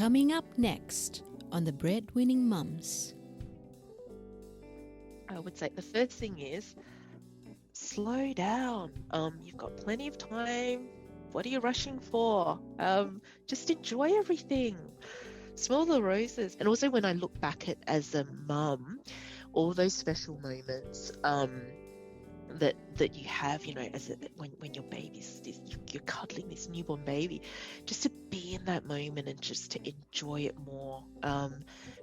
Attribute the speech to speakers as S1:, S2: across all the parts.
S1: Coming up next on the Breadwinning Mums.
S2: I would say the first thing is slow down. You've got plenty of time. What are you rushing for? Just enjoy everything. Smell the roses. And also when I look back at as a mum, all those special moments that you have, when your baby's you're cuddling this newborn baby, just to be in that moment and just to enjoy it more,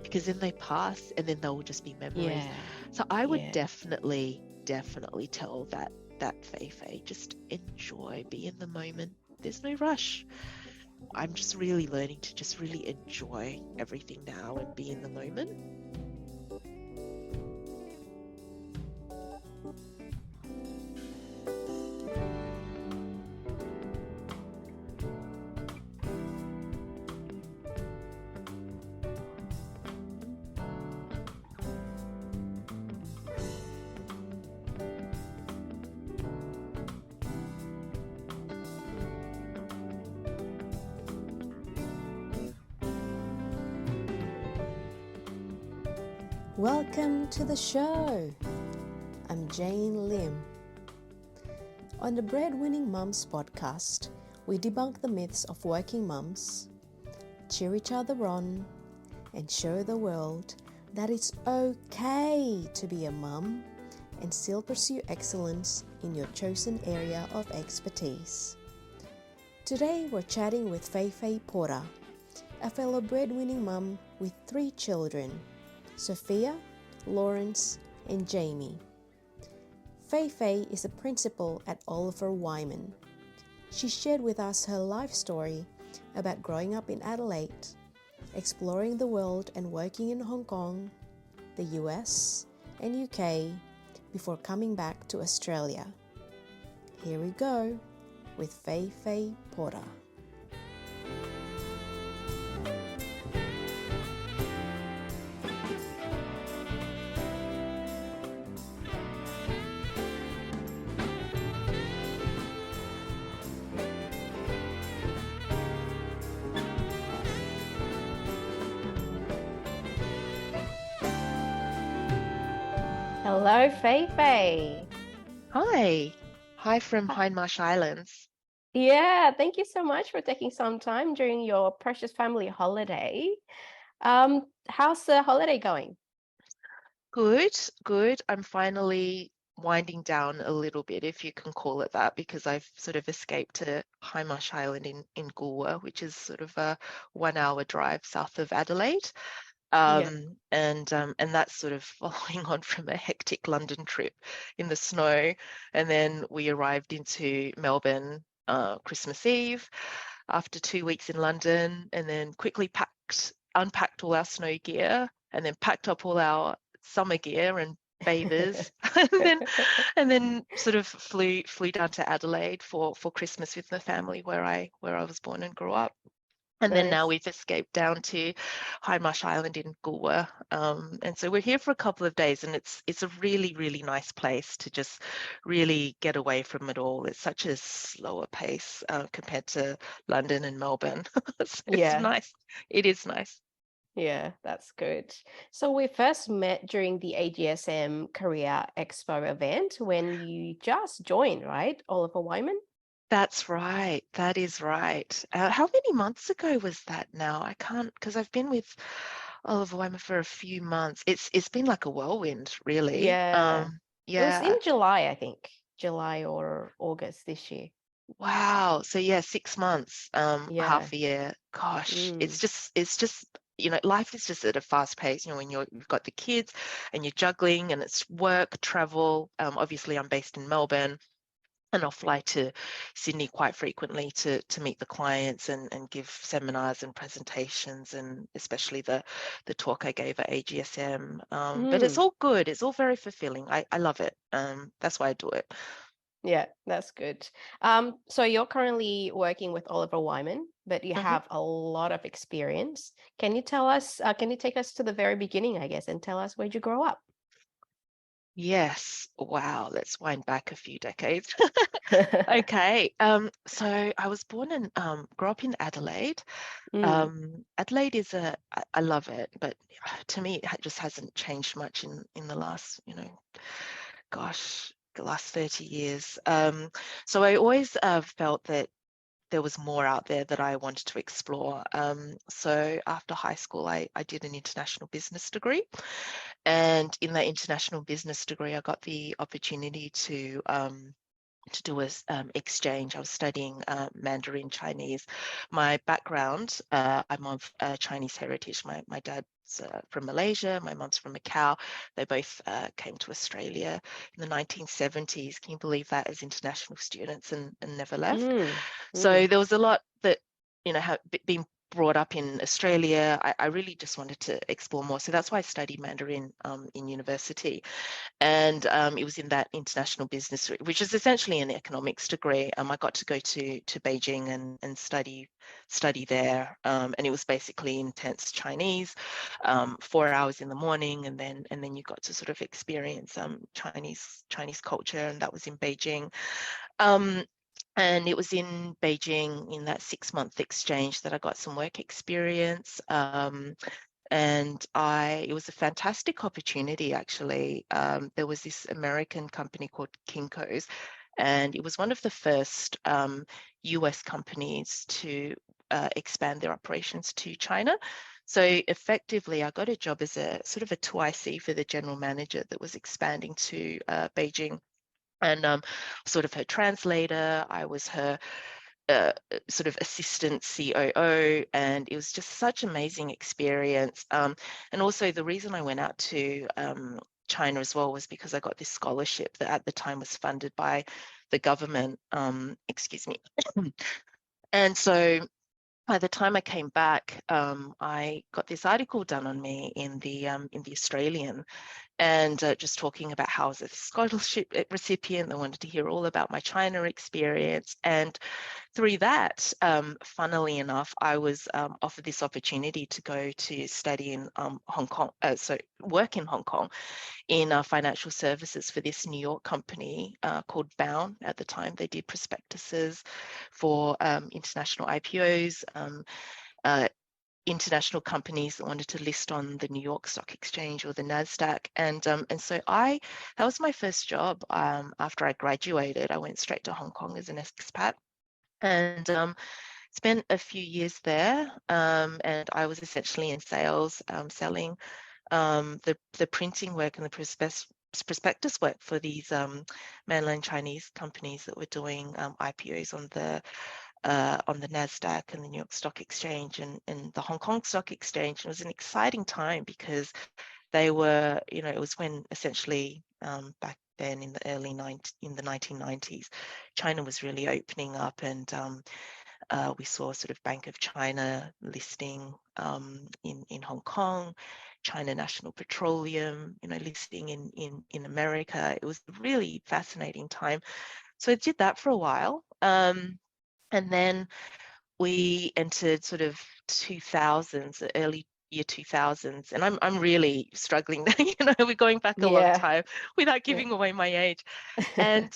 S2: because then they pass and then they'll just be memories. So I would definitely tell that Fei-Fei, just enjoy, be in the moment. There's no rush. I'm just really learning to just really enjoy everything now and be in the moment.
S1: Welcome to the show. I'm Jane Lim. On the Breadwinning Mums podcast, we debunk the myths of working mums, cheer each other on, and show the world that it's okay to be a mum and still pursue excellence in your chosen area of expertise. Today, we're chatting with Fei-Fei Porter, a fellow breadwinning mum with 3 children, Sophia, Lawrence, and Jamie. Fei-Fei is a principal at Oliver Wyman. She shared with us her life story about growing up in Adelaide, exploring the world and working in Hong Kong, the US, and UK before coming back to Australia. Here we go with Fei-Fei Porter.
S3: Hello, Fei-Fei.
S2: Hi from Hindmarsh Islands.
S3: Yeah, thank you so much for taking some time during your precious family holiday. How's the holiday going?
S2: Good. I'm finally winding down a little bit, if you can call it that, because I've sort of escaped to Hindmarsh Island in Goolwa, which is sort of a 1-hour drive south of Adelaide. And that's sort of following on from a hectic London trip in the snow. And then we arrived into Melbourne Christmas Eve after 2 weeks in London, and then quickly unpacked all our snow gear, and then packed up all our summer gear and bathers, and then sort of flew down to Adelaide for Christmas with the family where I was born and grew up. And then now we've escaped down to Hindmarsh Island in Goolwa. And so we're here for a couple of days, and it's a really, really nice place to just really get away from it all. It's such a slower pace compared to London and Melbourne. So it's nice. It is nice.
S3: Yeah, that's good. So we first met during the AGSM Career Expo event when you just joined, right? Oliver Wyman?
S2: That's right. That is right. How many months ago was that now? I can't, because I've been with Oliver Wyman for a few months. It's been like a whirlwind, really.
S3: Yeah. It was
S2: Yeah.
S3: in July, I think. July or August this year.
S2: Wow. So yeah, 6 months, half a year. Gosh, it's just, life is just at a fast pace, when you've got the kids and you're juggling, and it's work, travel. Obviously I'm based in Melbourne, and I'll fly to Sydney quite frequently to meet the clients and give seminars and presentations, and especially the talk I gave at AGSM. But it's all good. It's all very fulfilling. I love it. That's why I do it.
S3: Yeah, that's good. So you're currently working with Oliver Wyman, but you have a lot of experience. Can you take us to the very beginning, I guess, and tell us where'd you grow up?
S2: Yes. Wow. Let's wind back a few decades. Okay. So I was born and grew up in Adelaide.
S3: Mm,
S2: Adelaide is I love it, but to me, it just hasn't changed much in the last, gosh, the last 30 years. So I always felt that there was more out there that I wanted to explore. So after high school, I did an international business degree. And in that international business degree, I got the opportunity to do a exchange. I was studying Mandarin Chinese. My background, I'm of Chinese heritage. My dad's from Malaysia, my mum's from Macau. They both came to Australia in the 1970s. Can you believe that, as international students, and never left?
S3: mm,
S2: So
S3: mm.
S2: there was a lot that, have been brought up in Australia. I really just wanted to explore more. So that's why I studied Mandarin in university. And it was in that international business, which is essentially an economics degree. I got to go to Beijing and study there, and it was basically intense Chinese, 4 hours in the morning, and then you got to sort of experience Chinese culture, and that was in Beijing. And it was in Beijing in that 6-month exchange that I got some work experience. And it was a fantastic opportunity, actually. There was this American company called Kinko's, and it was one of the first US companies to expand their operations to China. So effectively, I got a job as a sort of a 2IC for the general manager that was expanding to Beijing. And sort of her translator. I was her sort of assistant COO, and it was just such amazing experience. And also the reason I went out to China as well was because I got this scholarship that at the time was funded by the government. Excuse me. And so by the time I came back, I got this article done on me in the Australian, and just talking about how I was a scholarship recipient. They wanted to hear all about my China experience. And through that, funnily enough, I was offered this opportunity to go to study in Hong Kong, so work in Hong Kong in financial services for this New York company called Bound. At the time, they did prospectuses for international IPOs, international companies that wanted to list on the New York Stock Exchange or the NASDAQ. And so that was my first job. After I graduated, I went straight to Hong Kong as an expat, and spent a few years there. And I was essentially in sales, selling the printing work and the prospectus work for these mainland Chinese companies that were doing IPOs on the NASDAQ and the New York Stock Exchange and the Hong Kong Stock Exchange. It was an exciting time because they were, it was when essentially back then in the in the 1990s, China was really opening up, and we saw sort of Bank of China listing in Hong Kong, China National Petroleum, listing in America. It was a really fascinating time. So I did that for a while. And then we entered sort of 2000s, the early year 2000s, and I'm really struggling. We're going back a long
S3: Yeah.
S2: time without
S3: Yeah.
S2: giving away my age. And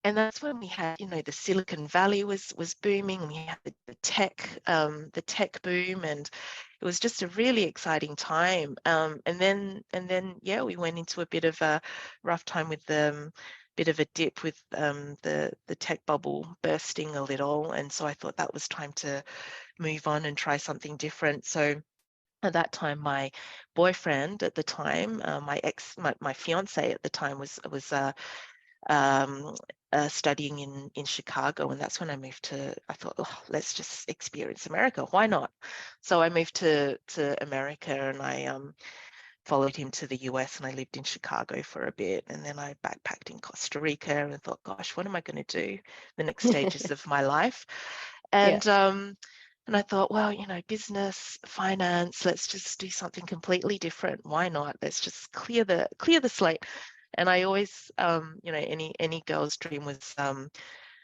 S2: that's when we had, the Silicon Valley was booming. We had the tech boom, and it was just a really exciting time. And then yeah, we went into a bit of a rough time with bit of a dip with the tech bubble bursting a little, and so I thought that was time to move on and try something different. So at that time, my boyfriend at the time, my fiance at the time was um, studying in Chicago, and that's when I moved to. I thought, oh, let's just experience America. Why not? So I moved to America, and I followed him to the US, and I lived in Chicago for a bit, and then I backpacked in Costa Rica, and thought, gosh, what am I going to do the next stages of my life?
S3: Yeah.
S2: And I thought, well, business, finance, let's just do something completely different. Why not? Let's just clear the slate. And I always, any girl's dream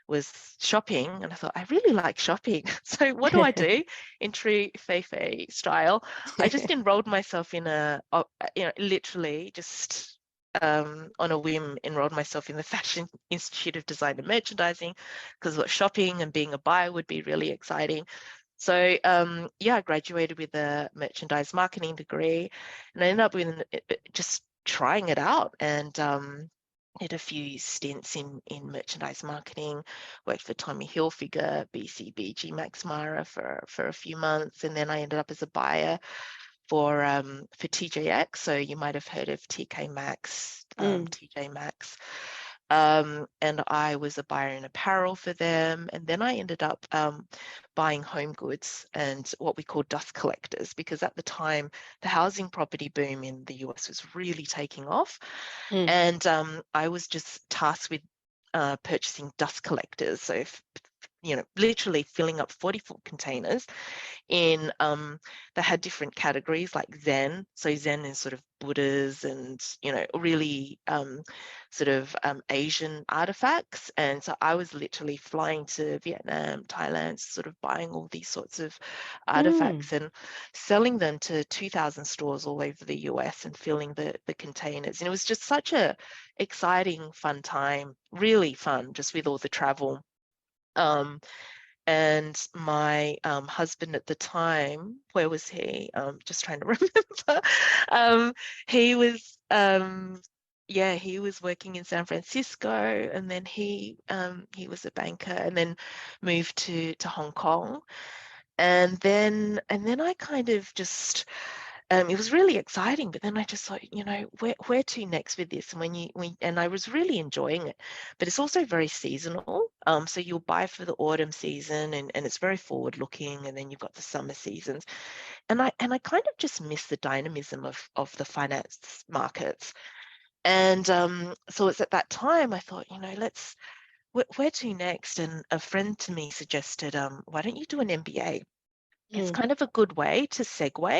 S2: was shopping, and I thought, I really like shopping. So what do I do in true Fei-Fei style? I just enrolled myself in literally just on a whim, enrolled myself in the Fashion Institute of Design and Merchandising because what shopping and being a buyer would be really exciting. So yeah, I graduated with a merchandise marketing degree, and I ended up with just trying it out, and did a few stints in merchandise marketing. Worked for Tommy Hilfiger, BCBG, Max Mara for a few months, and then I ended up as a buyer for TJX. So you might have heard of TK Maxx, TJ Maxx. And I was a buyer in apparel for them. And then I ended up buying home goods and what we call dust collectors, because at the time, the housing property boom in the US was really taking off. And I was just tasked with purchasing dust collectors. So, literally filling up 40-foot containers in they had different categories like Zen. So Zen is sort of Buddhas and really sort of Asian artifacts. And so I was literally flying to Vietnam, Thailand, sort of buying all these sorts of artifacts and selling them to 2,000 stores all over the US and filling the containers. And it was just such a exciting, fun time, really fun, just with all the travel. And my husband at the time, where was he? Just trying to remember. He was, he was working in San Francisco, and then he was a banker, and then moved to Hong Kong, and then I kind of just. It was really exciting, but then I just thought, where to next with this? And and I was really enjoying it, but it's also very seasonal. So you'll buy for the autumn season, and it's very forward looking, and then you've got the summer seasons. And I kind of just miss the dynamism of the finance markets. And so it's at that time I thought, where to next? And a friend to me suggested, why don't you do an MBA? It's kind of a good way to segue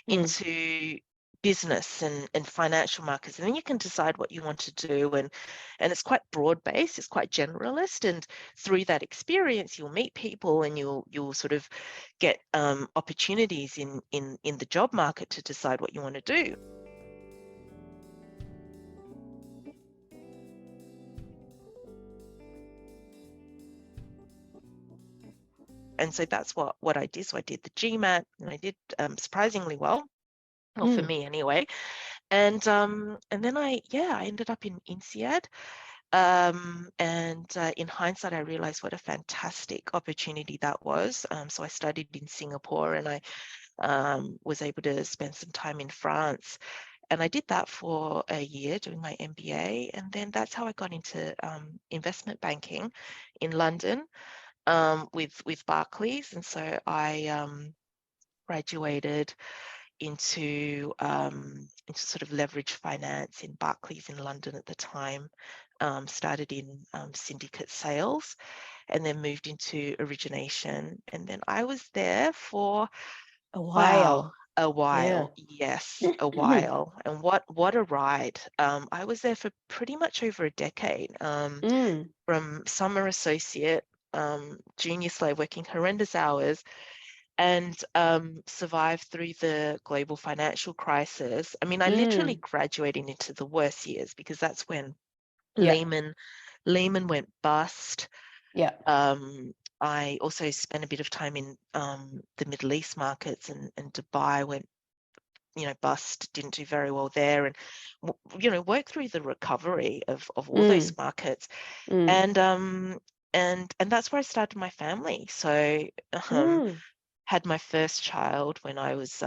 S2: into business and financial markets, and then you can decide what you want to do, and it's quite broad based, it's quite generalist, and through that experience you'll meet people and you'll sort of get opportunities in the job market to decide what you want to do. And so that's what I did. So I did the GMAT, and I did surprisingly well for me anyway. And then I ended up in INSEAD. And in hindsight, I realized what a fantastic opportunity that was. So I studied in Singapore, and I was able to spend some time in France. And I did that for a year doing my MBA. And then that's how I got into investment banking in London with Barclays. And so I graduated into sort of leverage finance in Barclays in London at the time. Started in syndicate sales, and then moved into origination. And then I was there for
S3: a while.
S2: Yes, a while. And what a ride. I was there for pretty much over a decade. From summer associate, junior slave, working horrendous hours, and survived through the global financial crisis. I mean, I literally graduated into the worst years, because that's when Lehman went bust. I also spent a bit of time in the Middle East markets, and Dubai went bust, didn't do very well there, and worked through the recovery of all those markets. And that's where I started my family. So had my first child when I was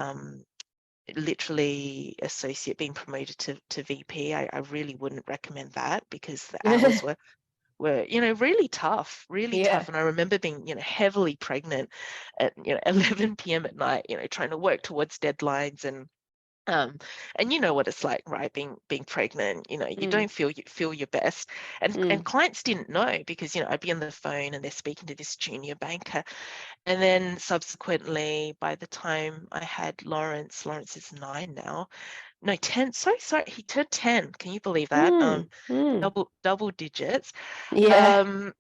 S2: literally associate, being promoted to VP. I really wouldn't recommend that, because the hours were really tough. And I remember being heavily pregnant at 11 p.m. at night, trying to work towards deadlines, and you know what it's like, right? Being pregnant, you don't feel your best, and clients didn't know, because I'd be on the phone and they're speaking to this junior banker, and then subsequently, by the time I had Lawrence is 9 now, no 10. Sorry, he turned 10. Can you believe that? Double digits. And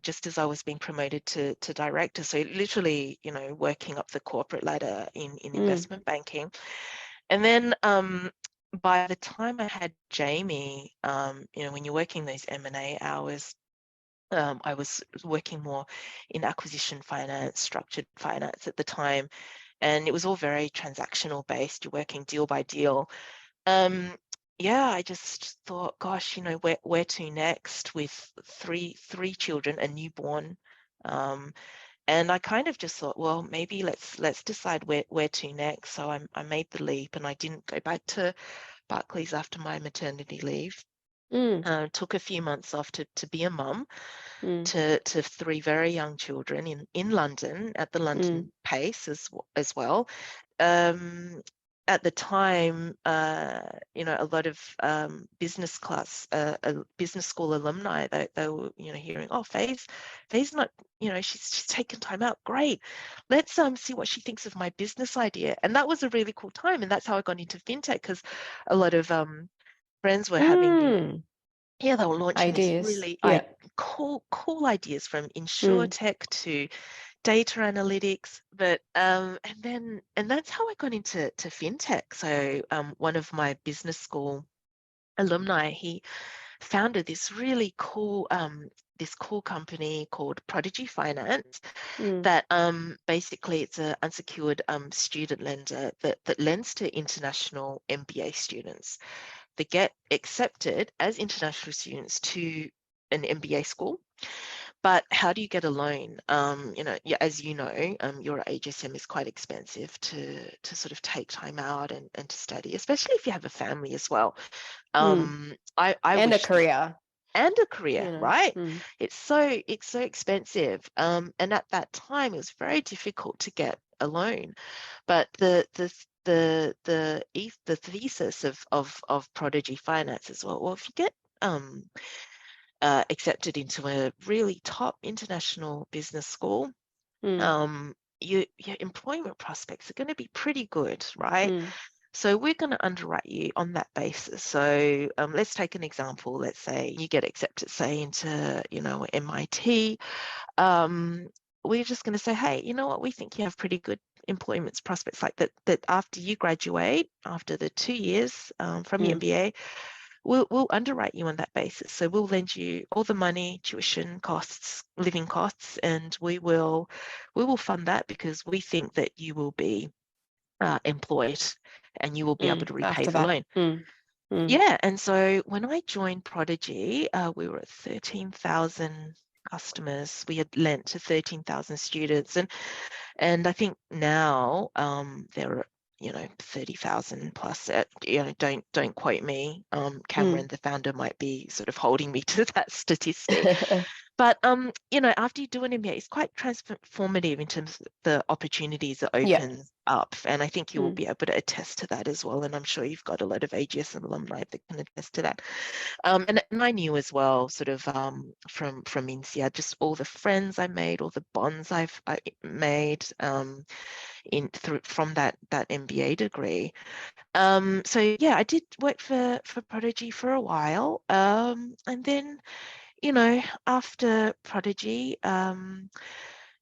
S2: just as I was being promoted to director, so literally working up the corporate ladder in investment banking. And then by the time I had Jamie, when you're working those M&A hours, I was working more in acquisition finance, structured finance at the time, and it was all very transactional based. You're working deal by deal. I just thought, gosh, where to next with three children, a newborn. And I kind of just thought, well, maybe let's decide where to next. So I made the leap, and I didn't go back to Barclays after my maternity leave. Took a few months off to be a mum to three very young children in London at the London pace as well. At the time, a lot of business school alumni, they were, hearing, oh, Fei's not, she's taken time out. Great. Let's see what she thinks of my business idea. And that was a really cool time. And that's how I got into fintech, because a lot of friends were having they were launching these really cool ideas, from insurtech to data analytics. But and that's how I got into fintech. So one of my business school alumni, he founded this really cool company called Prodigy Finance, that basically it's an unsecured student lender that lends to international MBA students. They get accepted as international students to an MBA school. But how do you get a loan? As you know, your HSM is quite expensive to sort of take time out and to study, especially if you have a family as well.
S3: And a career.
S2: Right? It's so expensive. And at that time, it was very difficult to get a loan. But the thesis of Prodigy Finance as well. Well, if you get accepted into a really top international business school, your employment prospects are going to be pretty good, right? So we're going to underwrite you on that basis. So let's take an example. Let's say you get accepted, say, into MIT. We're just going to say, hey, you know what? We think you have pretty good employment prospects, like that after you graduate, after the 2 years from your MBA, we'll underwrite you on that basis. So we'll lend you all the money, tuition costs, living costs, and we will fund that, because we think that you will be employed and you will be able to repay the loan. Yeah, and so when I joined Prodigy, we were at 13,000 customers. We had lent to 13,000 students, and I think now there are 30,000 plus. Don't quote me. Cameron, the founder, might be sort of holding me to that statistic. But after you do an MBA, it's quite transformative in terms of the opportunities it opens up, and I think you will be able to attest to that as well. And I'm sure you've got a lot of AGS alumni that can attest to that. And I knew as well, sort of from INSEAD, just all the friends I made, all the bonds I made from that MBA degree. So yeah, I did work for Prodigy for a while, and then after Prodigy,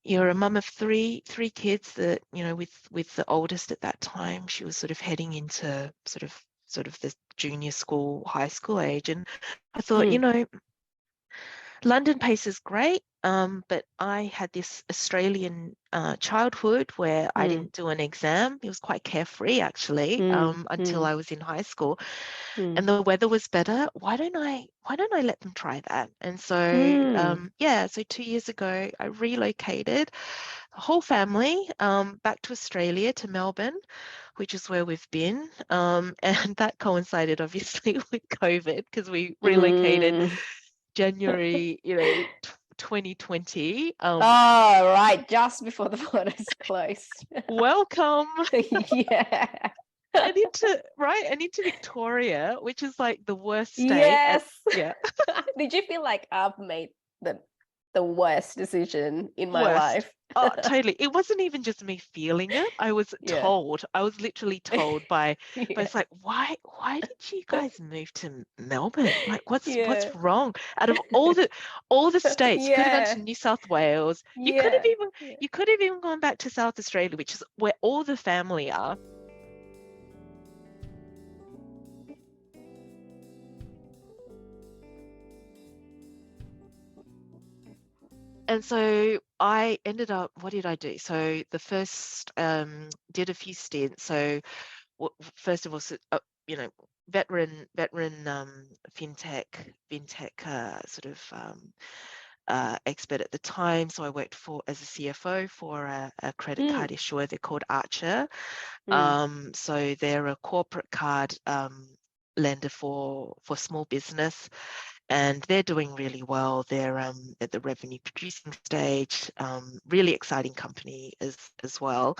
S2: you're a mum of three kids that, with the oldest at that time, she was sort of heading into sort of the junior school, high school age. And I thought, London pace is great, but I had this Australian childhood where I didn't do an exam. It was quite carefree, actually, until I was in high school, and the weather was better. Why don't I let them try that? And so, so 2 years ago, I relocated the whole family back to Australia, to Melbourne, which is where we've been. And that coincided, obviously, with COVID, because we relocated January, 2020.
S3: Oh, right, just before the borders closed.
S2: Welcome.
S3: Yeah.
S2: And into Victoria, which is like the worst state.
S3: Yes.
S2: Yeah.
S3: Did you feel like I've made the worst decision in my life?
S2: Oh, totally. It wasn't even just me feeling it. I was told. I was literally told by it's like, why did you guys move to Melbourne? Like, what's wrong? Out of all the states, you could have gone to New South Wales. You could have even gone back to South Australia, which is where all the family are. And so I ended up, what did I do? So the first, did a few stints. So first of all, you know, veteran fintech sort of expert at the time. So I worked as a CFO for a credit
S3: Mm,
S2: card issuer. They're called Archer.
S3: mm.
S2: So they're a corporate card lender for small business, and they're doing really well. They're at the revenue producing stage. Really exciting company as well.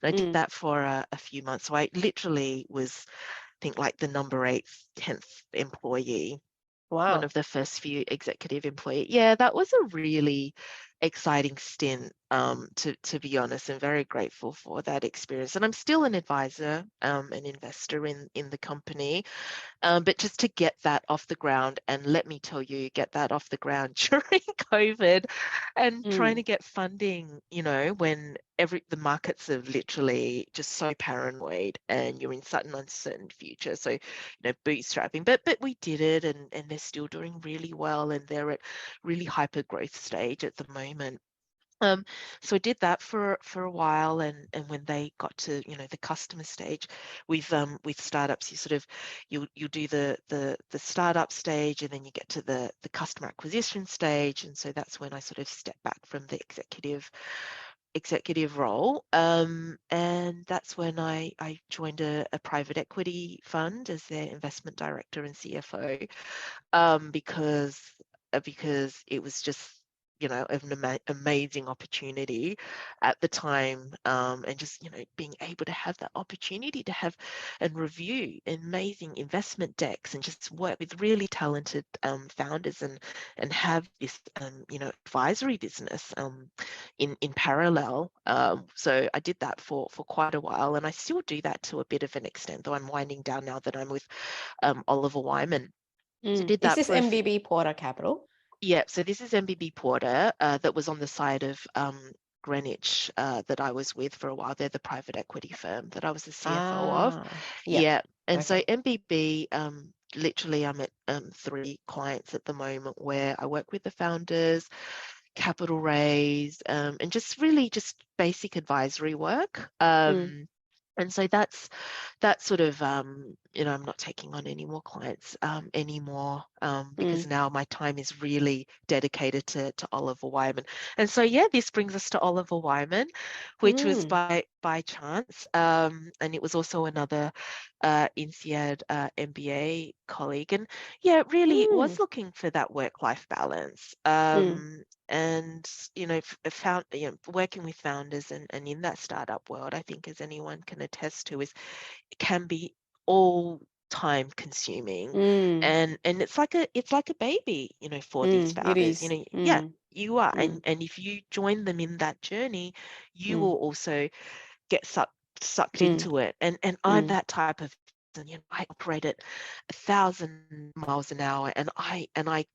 S2: And I did
S3: Mm.
S2: that for a few months. So I literally was, I think, like the number 8th, 10th employee, one
S3: Wow.
S2: of the first few executive employee. Yeah, that was a really exciting stint, to be honest, and very grateful for that experience. And I'm still an advisor, an investor in the company. But just to get that off the ground, and let me tell you, get that off the ground during COVID and trying
S3: Mm.
S2: to get funding, when the markets are literally just so paranoid and you're in such an uncertain future. So, bootstrapping, but we did it, and they're still doing really well, and they're at really hyper growth stage at the moment. Um, so I did that for a while, and when they got to the customer stage, with startups, you do the startup stage, and then you get to the customer acquisition stage, and so that's when I sort of step back from the executive role, and that's when I joined a private equity fund as their investment director and CFO, because it was just an amazing opportunity at the time, and just being able to have that opportunity to have and review amazing investment decks and just work with really talented founders, and have this advisory business in parallel. So I did that for quite a while, and I still do that to a bit of an extent, though I'm winding down now that I'm with Oliver Wyman. So
S3: Mm.
S2: did
S3: Is
S2: that
S3: this
S2: for
S3: MBB Porter Capital?
S2: yeah. So this is MBB Porter, that was on the side of Greenwich, that I was with for a while. They're the private equity firm that I was the CFO of.
S3: Ah, yeah.
S2: Yeah, and so
S3: Okay.
S2: MBB, literally, I'm at 3 clients at the moment where I work with the founders, capital raise, and just really just basic advisory work.
S3: Mm.
S2: And so that's sort of, I'm not taking on any more clients anymore, because
S3: Mm.
S2: now my time is really dedicated to Oliver Wyman. And so, yeah, this brings us to Oliver Wyman, which was
S3: Mm.
S2: by chance. And it was also another INSEAD MBA colleague. And yeah, really
S3: Mm.
S2: was looking for that work-life balance.
S3: Mm.
S2: And found working with founders and in that startup world, I think, as anyone can attest to, is it can be all time consuming,
S3: Mm.
S2: and it's like a baby, for these
S3: Mm. It
S2: founders.
S3: is.
S2: Yeah,
S3: Mm.
S2: you are, and
S3: Mm.
S2: if you join them in that journey, you
S3: Mm.
S2: will also get sucked
S3: Mm.
S2: into it, and I'm
S3: Mm.
S2: that type of person. I operate at 1,000 miles an hour, and I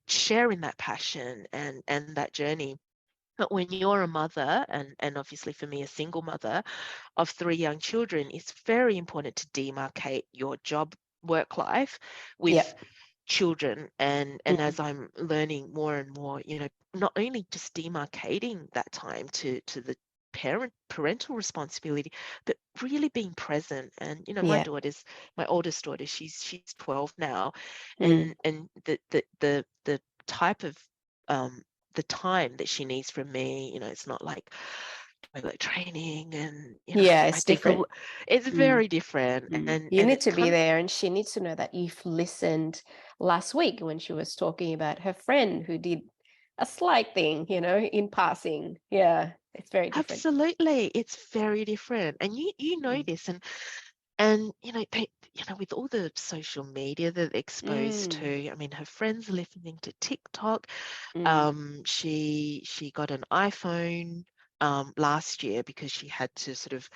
S2: share in that passion and that journey. But when you're a mother, and obviously for me, a single mother of 3 young children, it's very important to demarcate your job work life with
S3: Yep.
S2: children. And
S3: Mm.
S2: as I'm learning more and more, not only just demarcating that time to the parental responsibility, but really being present. And
S3: Yeah.
S2: my oldest daughter, she's 12 now,
S3: Mm.
S2: and the type of um the time that she needs from me, it's not like toilet training, and
S3: Yeah,
S2: I
S3: it's
S2: think
S3: different.
S2: it's
S3: Mm.
S2: very different,
S3: Mm.
S2: and
S3: You
S2: and
S3: need
S2: it
S3: to be
S2: comes.
S3: there, and she needs to know that you've listened last week when she was talking about her friend who did a slight thing, in passing. Yeah, it's very different.
S2: Absolutely, it's very different, and you know
S3: Mm.
S2: this, and with all the social media that they're exposed
S3: Mm.
S2: to. I mean, her friends are listening to TikTok.
S3: Mm.
S2: She got an iPhone last year because she had to sort of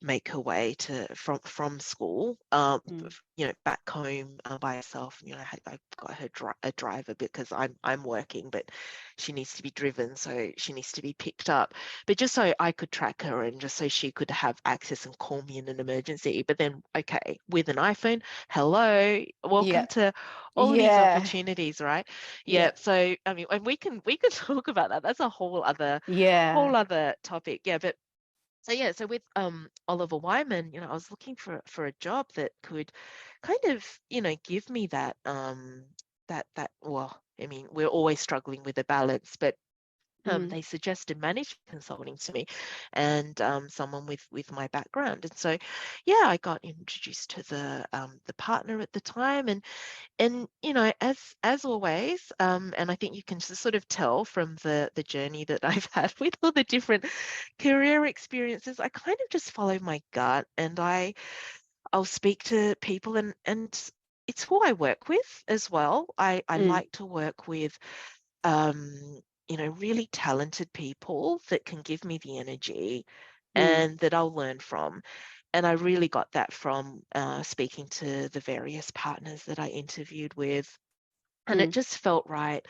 S2: make her way from school, back home by herself. I got her a driver because I'm working, but she needs to be driven, so she needs to be picked up. But just so I could track her and just so she could have access and call me in an emergency. But then, okay, with an iPhone, hello, welcome to all these opportunities, right? Yeah. So I mean, and we can talk about that. That's a whole other topic. Yeah, but. So with Oliver Wyman, I was looking for a job that could kind of, give me that well, I mean, we're always struggling with a balance, but they suggested management consulting to me, and someone with my background, and so I got introduced to the partner at the time, and as always, and I think you can just sort of tell from the journey that I've had with all the different career experiences, I kind of just follow my gut, and I'll speak to people, and it's who I work with as well. I like to work with really talented people that can give me the energy and that I'll learn from. And I really got that from speaking to the various partners that I interviewed with. And it just felt right.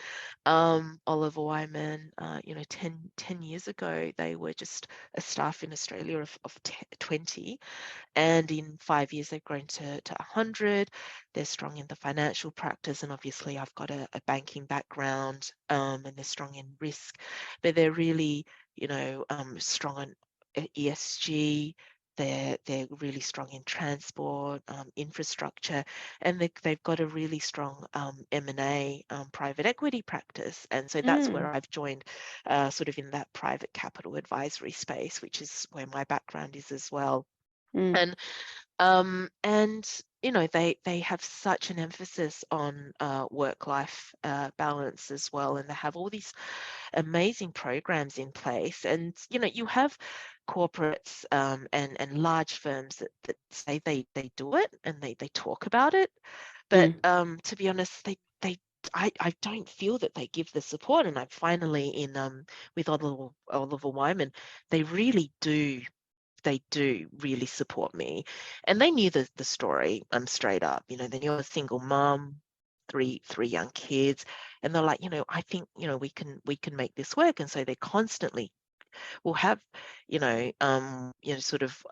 S2: Oliver Wyman, 10 years ago, they were just a staff in Australia of 20. And in 5 years, they've grown to 100. They're strong in the financial practice. And obviously, I've got a banking background, and they're strong in risk. But they're really, strong on ESG. They're really strong in transport, infrastructure, and they've got a really strong M&A private equity practice. And so that's where I've joined, sort of in that private capital advisory space, which is where my background is as well. And they have such an emphasis on work-life balance as well, and they have all these amazing programs in place. And you have corporates and large firms that say they do it and they talk about it, but to be honest, I don't feel that they give the support. And I'm finally in with Oliver Wyman, they really do. They do really support me, and they knew the story. Straight up, they knew I was a single mom, three young kids, and they're like, I think we can make this work. And so they constantly will have, sort of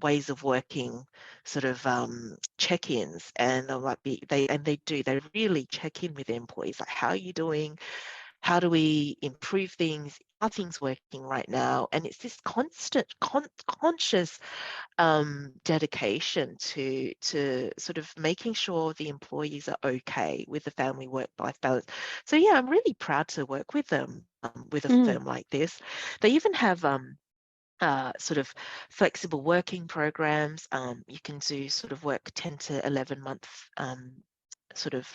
S2: ways of working, sort of check-ins, and they'll like they really check in with their employees, like, how are you doing? How do we improve things? Are things working right now? And it's this constant, conscious dedication to sort of making sure the employees are okay with the family work-life balance. So yeah, I'm really proud to work with them, with a firm like this. They even have sort of flexible working programs. You can do sort of work 10 to 11 month sort of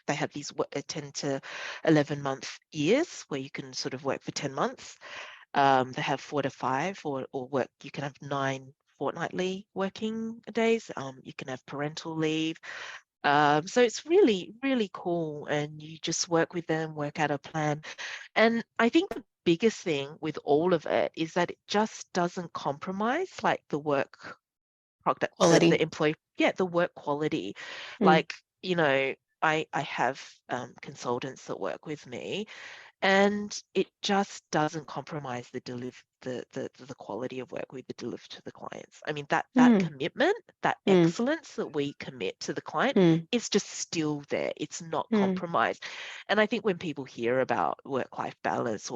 S2: they have these 10 to 11 month years where you can sort of work for 10 months. They have 4 to 5 or work. You can have 9 fortnightly working days. You can have parental leave. So it's really, really cool, and you just work with them, work out a plan. And I think the biggest thing with all of it is that it just doesn't compromise like the work product, the employee, the work quality. Like, I have consultants that work with me, and it just doesn't compromise the quality of work we deliver to the clients. I mean, that commitment, that excellence that we commit to the client is just still there. It's not compromised. And I think when people hear about work-life balance,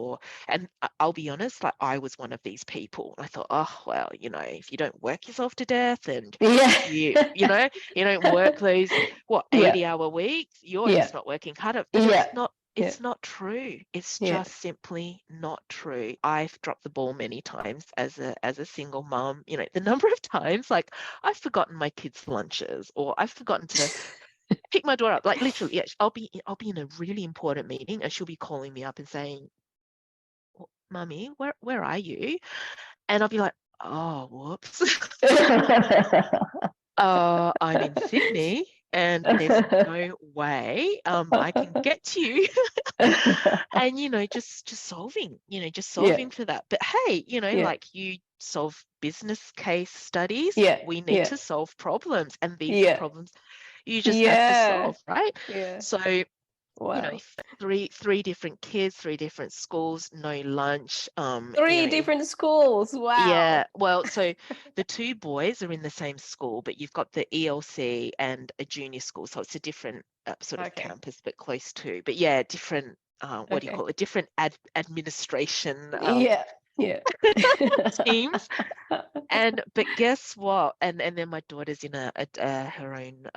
S2: and I'll be honest, like, I was one of these people. I thought, oh, well, if you don't work yourself to death and you don't work those 80-hour weeks, you're just not working hard enough. And it's not. It's not true. It's just simply not true. I've dropped the ball many times as a single mom. The number of times, like, I've forgotten my kids' lunches, or I've forgotten to pick my daughter up. Like, literally, I'll be in a really important meeting, and she'll be calling me up and saying, "Mummy, where are you?" And I'll be like, "Oh, whoops." I'm in Sydney, and there's no way I can get to you. And just solving for that. But hey, like, you solve business case studies.
S3: Yeah.
S2: We need
S3: Yeah.
S2: to solve problems, and these are
S3: Yeah.
S2: problems you just have to
S3: Yeah.
S2: solve, right?
S3: Yeah.
S2: So,
S3: Wow.
S2: three different kids, three different schools, no lunch.
S3: Three different schools. Wow.
S2: Yeah, well, so the two boys are in the same school, but you've got the ELC and a junior school, so it's a different sort of
S3: Okay.
S2: campus, but close to. But yeah, different. What do you
S3: Okay.
S2: call it? Different administration
S3: Yeah. Yeah.
S2: teams. But guess what? And then my daughter's in her own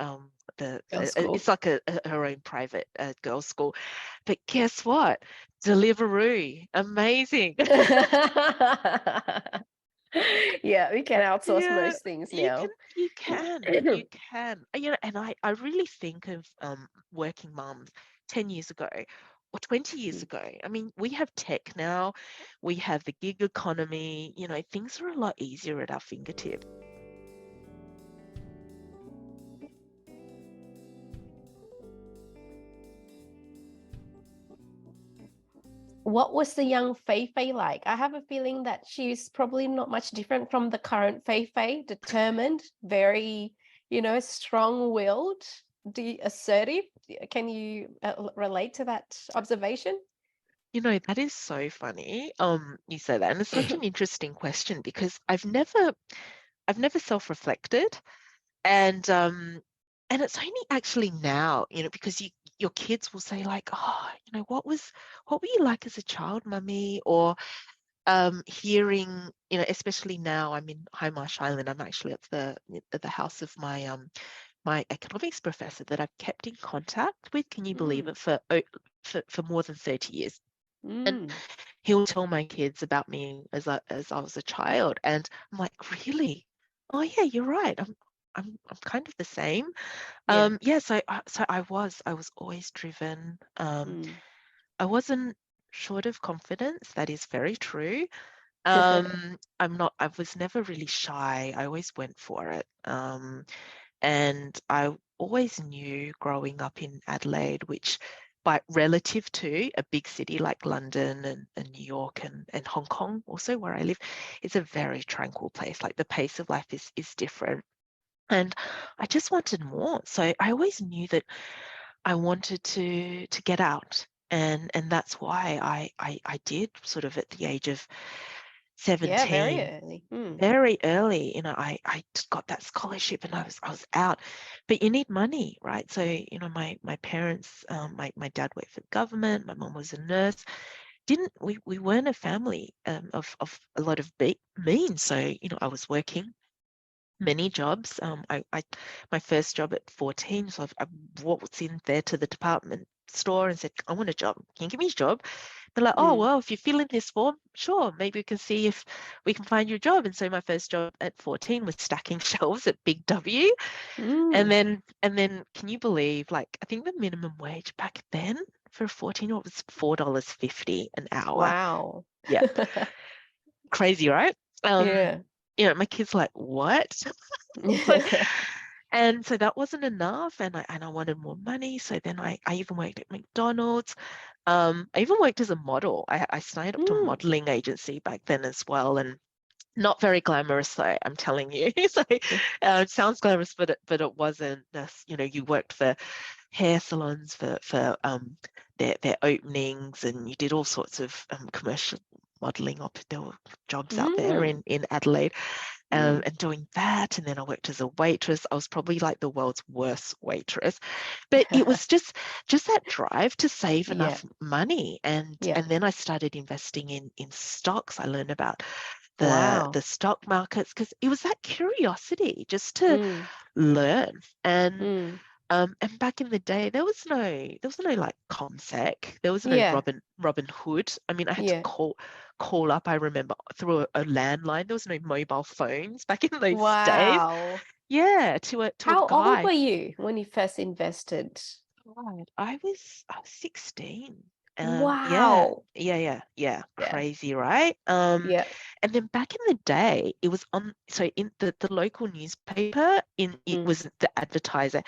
S3: Girls' school.
S2: it's like her own private girls' school. But guess what? Deliveroo, amazing.
S3: Yeah, we can outsource
S2: Yeah,
S3: most things now.
S2: you can. And I really think of working mums 10 years ago or 20 years ago. I mean, we have tech now, we have the gig economy, things are a lot easier at our fingertips.
S3: What was the young Fei-Fei like? I have a feeling that she's probably not much different from the current Fei-Fei, determined, very, strong-willed, assertive. Can you relate to that observation?
S2: That is so funny. You say that, and it's such an interesting question because I've never self-reflected, and it's only actually now, because your kids will say like, oh, what were you like as a child, mummy? Or hearing, especially now I'm in High Marsh Island. I'm actually at the house of my economics professor that I've kept in contact with. Can you believe it, for more than 30 years? And he'll tell my kids about me as I was a child, and I'm like, really? Oh yeah, you're right. I'm kind of the same.
S3: Yeah.
S2: So I was always driven. I wasn't short of confidence. That is very true. I was never really shy. I always went for it. And I always knew growing up in Adelaide, which by relative to a big city like London and New York and Hong Kong, also where I live, is a very tranquil place. Like the pace of life is different. And I just wanted more. So I always knew that I wanted to get out. And that's why I did, sort of at the age of
S3: Yeah, very
S2: 17.
S3: early.
S2: Very early, I got that scholarship and I was out. But you need money, right? So, my parents, my dad worked for the government, my mom was a nurse. We weren't a family of a lot of means. So, I was working many jobs. My first job at 14, so I walked in there to the department store and said, I want a job. Can you give me a job? They're like, oh, well, if you fill in this form, sure, maybe we can see if we can find you a job. And so my first job at 14 was stacking shelves at Big W. And then can you believe, like, I think the minimum wage back then for a 14-year-old was $4.50 an hour.
S3: Wow.
S2: Yeah. Crazy, right?
S3: Yeah.
S2: My kids like, what? And so that wasn't enough, and I wanted more money. So then I even worked at McDonald's. I even worked as a model. I signed up to a modeling agency back then as well, and not very glamorous though, I'm telling you. So it sounds glamorous, but it wasn't. You worked for hair salons for their openings, and you did all sorts of commercial modeling. There were jobs out there in Adelaide. And doing that, and then I worked as a waitress. I was probably like the world's worst waitress, but it was just that drive to save enough money, and then I started investing in stocks. I learned about the stock markets because it was that curiosity just to learn. And back in the day, there was no like ComSec. There was no Robin Hood. I mean, I had to call up, I remember, through a landline. There was no mobile phones back in those days.
S3: Wow.
S2: Yeah, to a
S3: How
S2: guy.
S3: old were you when you first invested?
S2: Right. I was 16.
S3: Wow.
S2: Yeah. Crazy, right?
S3: Yeah.
S2: And then back in the day, it was in the local newspaper, it was the advertiser,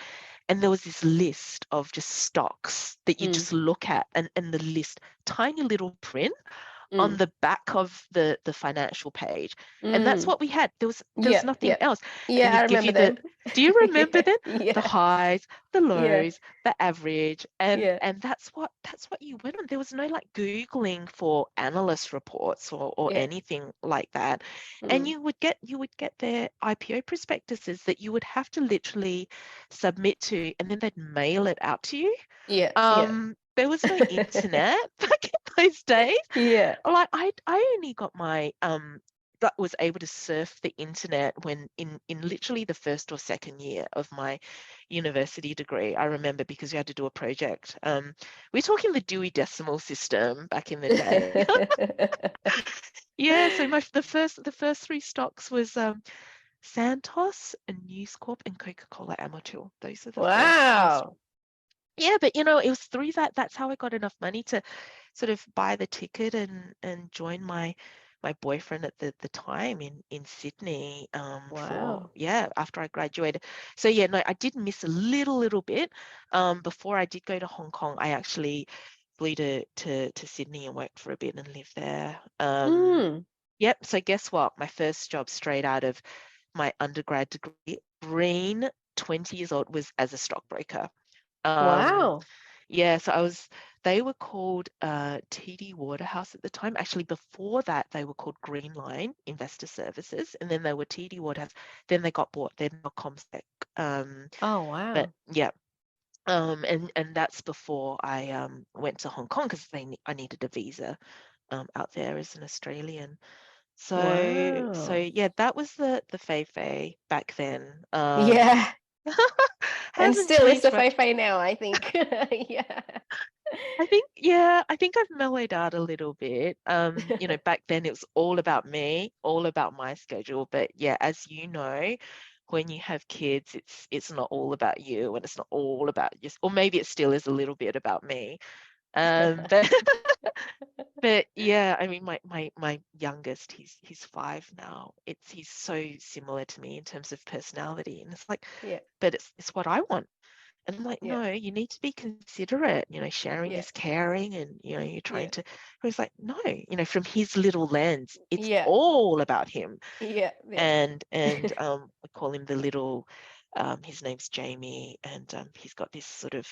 S2: and there was this list of just stocks that you just look at, and the list, tiny little print on the back of the financial page. And that's
S3: Mm.
S2: what we had. There was
S3: Yeah,
S2: nothing
S3: yeah.
S2: else.
S3: Yeah,
S2: And
S3: I
S2: you'd give
S3: remember
S2: you the,
S3: them.
S2: do you remember
S3: Yeah,
S2: them? The
S3: yeah,
S2: highs, the
S3: yeah,
S2: lows, the average, and
S3: yeah,
S2: that's what you went on. There was no like Googling for analyst reports or
S3: yeah.
S2: anything like that. And
S3: Mm.
S2: you would get their IPO prospectuses that you would have to literally submit to, and then they'd mail it out to you.
S3: Yeah, yeah.
S2: There was no internet back in those days.
S3: Yeah.
S2: Like I only got my that was able to surf the internet when in literally the first or second year of my university degree. I remember because we had to do a project. We're talking the Dewey Decimal System back in the day. Yeah, so the first three stocks was Santos and News Corp and Coca-Cola Amatil. Those are the first three.
S3: Wow.
S2: Yeah, but it was through that's how I got enough money to sort of buy the ticket and join my boyfriend at the time in Sydney for
S3: Wow.
S2: after I graduated. So yeah, no, I did miss a little bit. Before I did go to Hong Kong, I actually flew to Sydney and worked for a bit and lived there.
S3: Mm.
S2: Yep, so guess what? My first job straight out of my undergrad degree, green, 20 years old, was as a stockbroker. Um,
S3: Wow.
S2: yeah, so they were called TD Waterhouse at the time. Actually, before that, they were called Greenline Investor Services, and then they were TD Waterhouse. Then they got bought. They're now Comsec.
S3: Oh,
S2: But
S3: wow.
S2: yeah, and that's before I went to Hong Kong because I needed a visa out there as an Australian. So
S3: Wow.
S2: yeah, that was the Fei-Fei back then.
S3: Yeah. And
S2: Hasn't
S3: still is the
S2: changed much.
S3: Fei-Fei now, I think. Yeah.
S2: I think I've mellowed out a little bit. Back then it was all about me, all about my schedule. But yeah, as you know, when you have kids, it's not all about you, and it's not all about just, or maybe it still is a little bit about me. But but yeah, I mean, my youngest, he's 5 now. He's so similar to me in terms of personality, and it's like,
S3: Yeah.
S2: but it's what I want. And I'm like,
S3: Yeah.
S2: no, you need to be considerate. Sharing
S3: Yeah.
S2: is caring, and you're trying
S3: Yeah.
S2: to. He's like, no, from his little lens, it's
S3: Yeah.
S2: all about him.
S3: Yeah. Yeah.
S2: And we call him the little. His name's Jamie, and he's got this sort of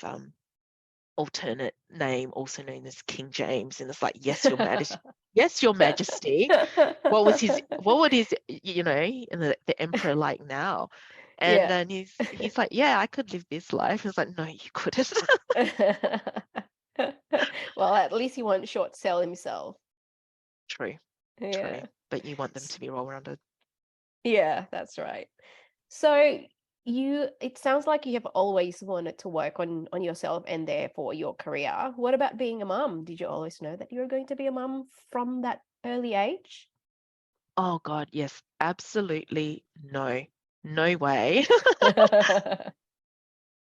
S2: alternate name, also known as King James, and it's like, yes, Your Majesty, yes, Your Majesty. What would his, and the emperor like now? And
S3: Yeah.
S2: then he's like, yeah, I could live this life. It's like, no, you couldn't.
S3: Well, at least he won't short sell himself.
S2: True, true.
S3: Yeah.
S2: But you want them
S3: S-
S2: to be well-rounded.
S3: Yeah, that's right. So it sounds like you have always wanted to work on yourself and therefore your career. What about being a mum? Did you always know that you were going to be a mum from that early age?
S2: Oh God, yes, absolutely no. No way.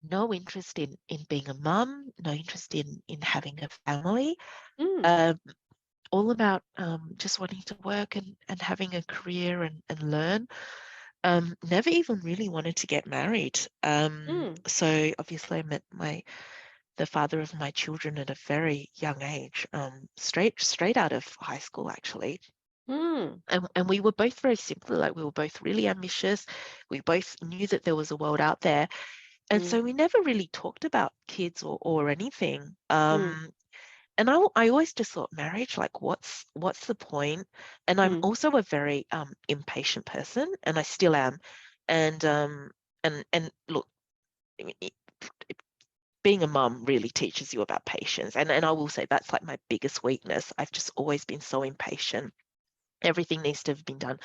S2: No interest in being a mum, no interest in having a family.
S3: Mm,
S2: Um, all about just wanting to work and having a career and learn. Never even really wanted to get married.
S3: mm,
S2: So obviously I met the father of my children at a very young age, straight out of high school actually.
S3: mm,
S2: And we were both very simple, like we were both really ambitious. We both knew that there was a world out there. And
S3: mm,
S2: so we never really talked about kids or anything.
S3: mm,
S2: And I always just thought marriage, like what's the point? And I'm
S3: mm.
S2: also a very impatient person, and I still am. And look, I mean, being a mum really teaches you about patience. And I will say that's like my biggest weakness. I've just always been so impatient. Everything needs to have been done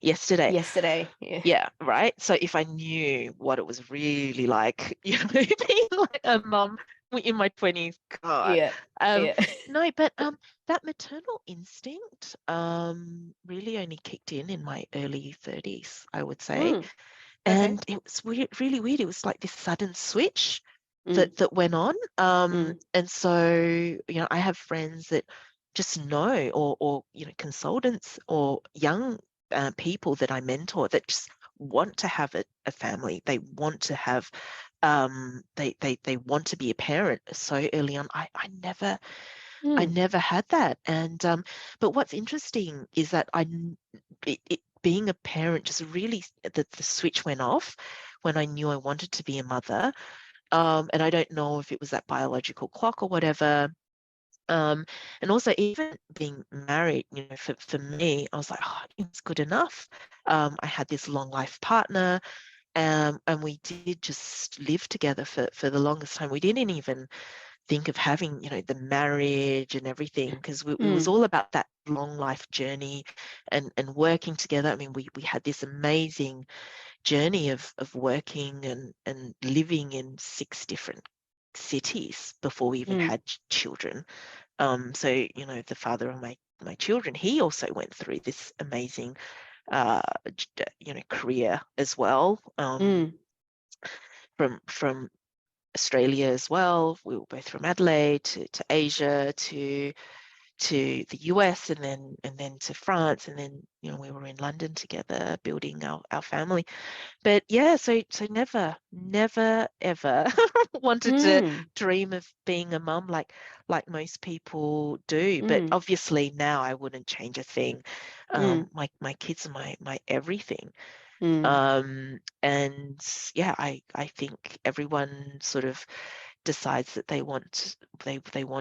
S2: yesterday.
S3: Yesterday, yeah.
S2: Yeah, right. So if I knew what it was really like, being like a mum in my 20s, God.
S3: Yeah,
S2: Um,
S3: yeah.
S2: no, but that maternal instinct really only kicked in my early 30s, I would say.
S3: Mm, okay.
S2: And it was really weird. It was like this sudden switch
S3: Mm,
S2: that went on.
S3: mm,
S2: And so, I have friends that just know, or consultants or young people that I mentor that just want to have a family. They want to have, they want to be a parent so early on. I never I
S3: Mm.
S2: never had that. And but what's interesting is that being a parent just really, the switch went off when I knew I wanted to be a mother. And I don't know if it was that biological clock or whatever. And also even being married, for me, I was like, oh, it's good enough. I had this long life partner, and we did just live together for the longest time. We didn't even think of having, the marriage and everything, because it was
S3: Mm.
S2: all about that long life journey and working together. I mean, we had this amazing journey of working and living in 6 different cities before we even
S3: Mm.
S2: had children. So, the father of my children, he also went through this amazing, career as well.
S3: Mm.
S2: From Australia as well. We were both from Adelaide to Asia to the US, and then to France, and then we were in London together building our family. But yeah, so never ever wanted to
S3: Mm.
S2: dream of being a mum like most people do. But
S3: Mm.
S2: obviously now I wouldn't change a thing.
S3: Mm.
S2: My kids are my everything.
S3: Mm.
S2: And yeah, I think everyone sort of decides that they want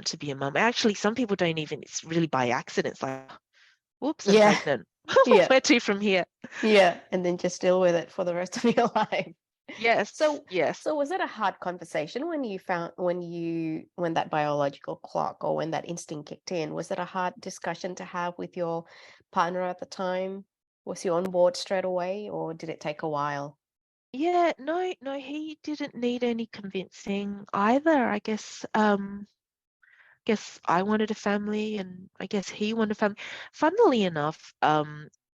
S2: to be a mum. Actually, some people don't even, it's really by accident. It's like, whoops, I'm
S3: Yeah.
S2: pregnant.
S3: Yeah.
S2: Where to from here?
S3: Yeah. And then just deal with it for the rest of your life.
S2: Yes,
S3: So,
S2: yes.
S3: so was it a hard conversation when you found when that biological clock or when that instinct kicked in? Was it a hard discussion to have with your partner at the time? Was he on board straight away, or did it take a while?
S2: Yeah, no, he didn't need any convincing either. I guess I wanted a family, and I guess he wanted a family. Funnily enough,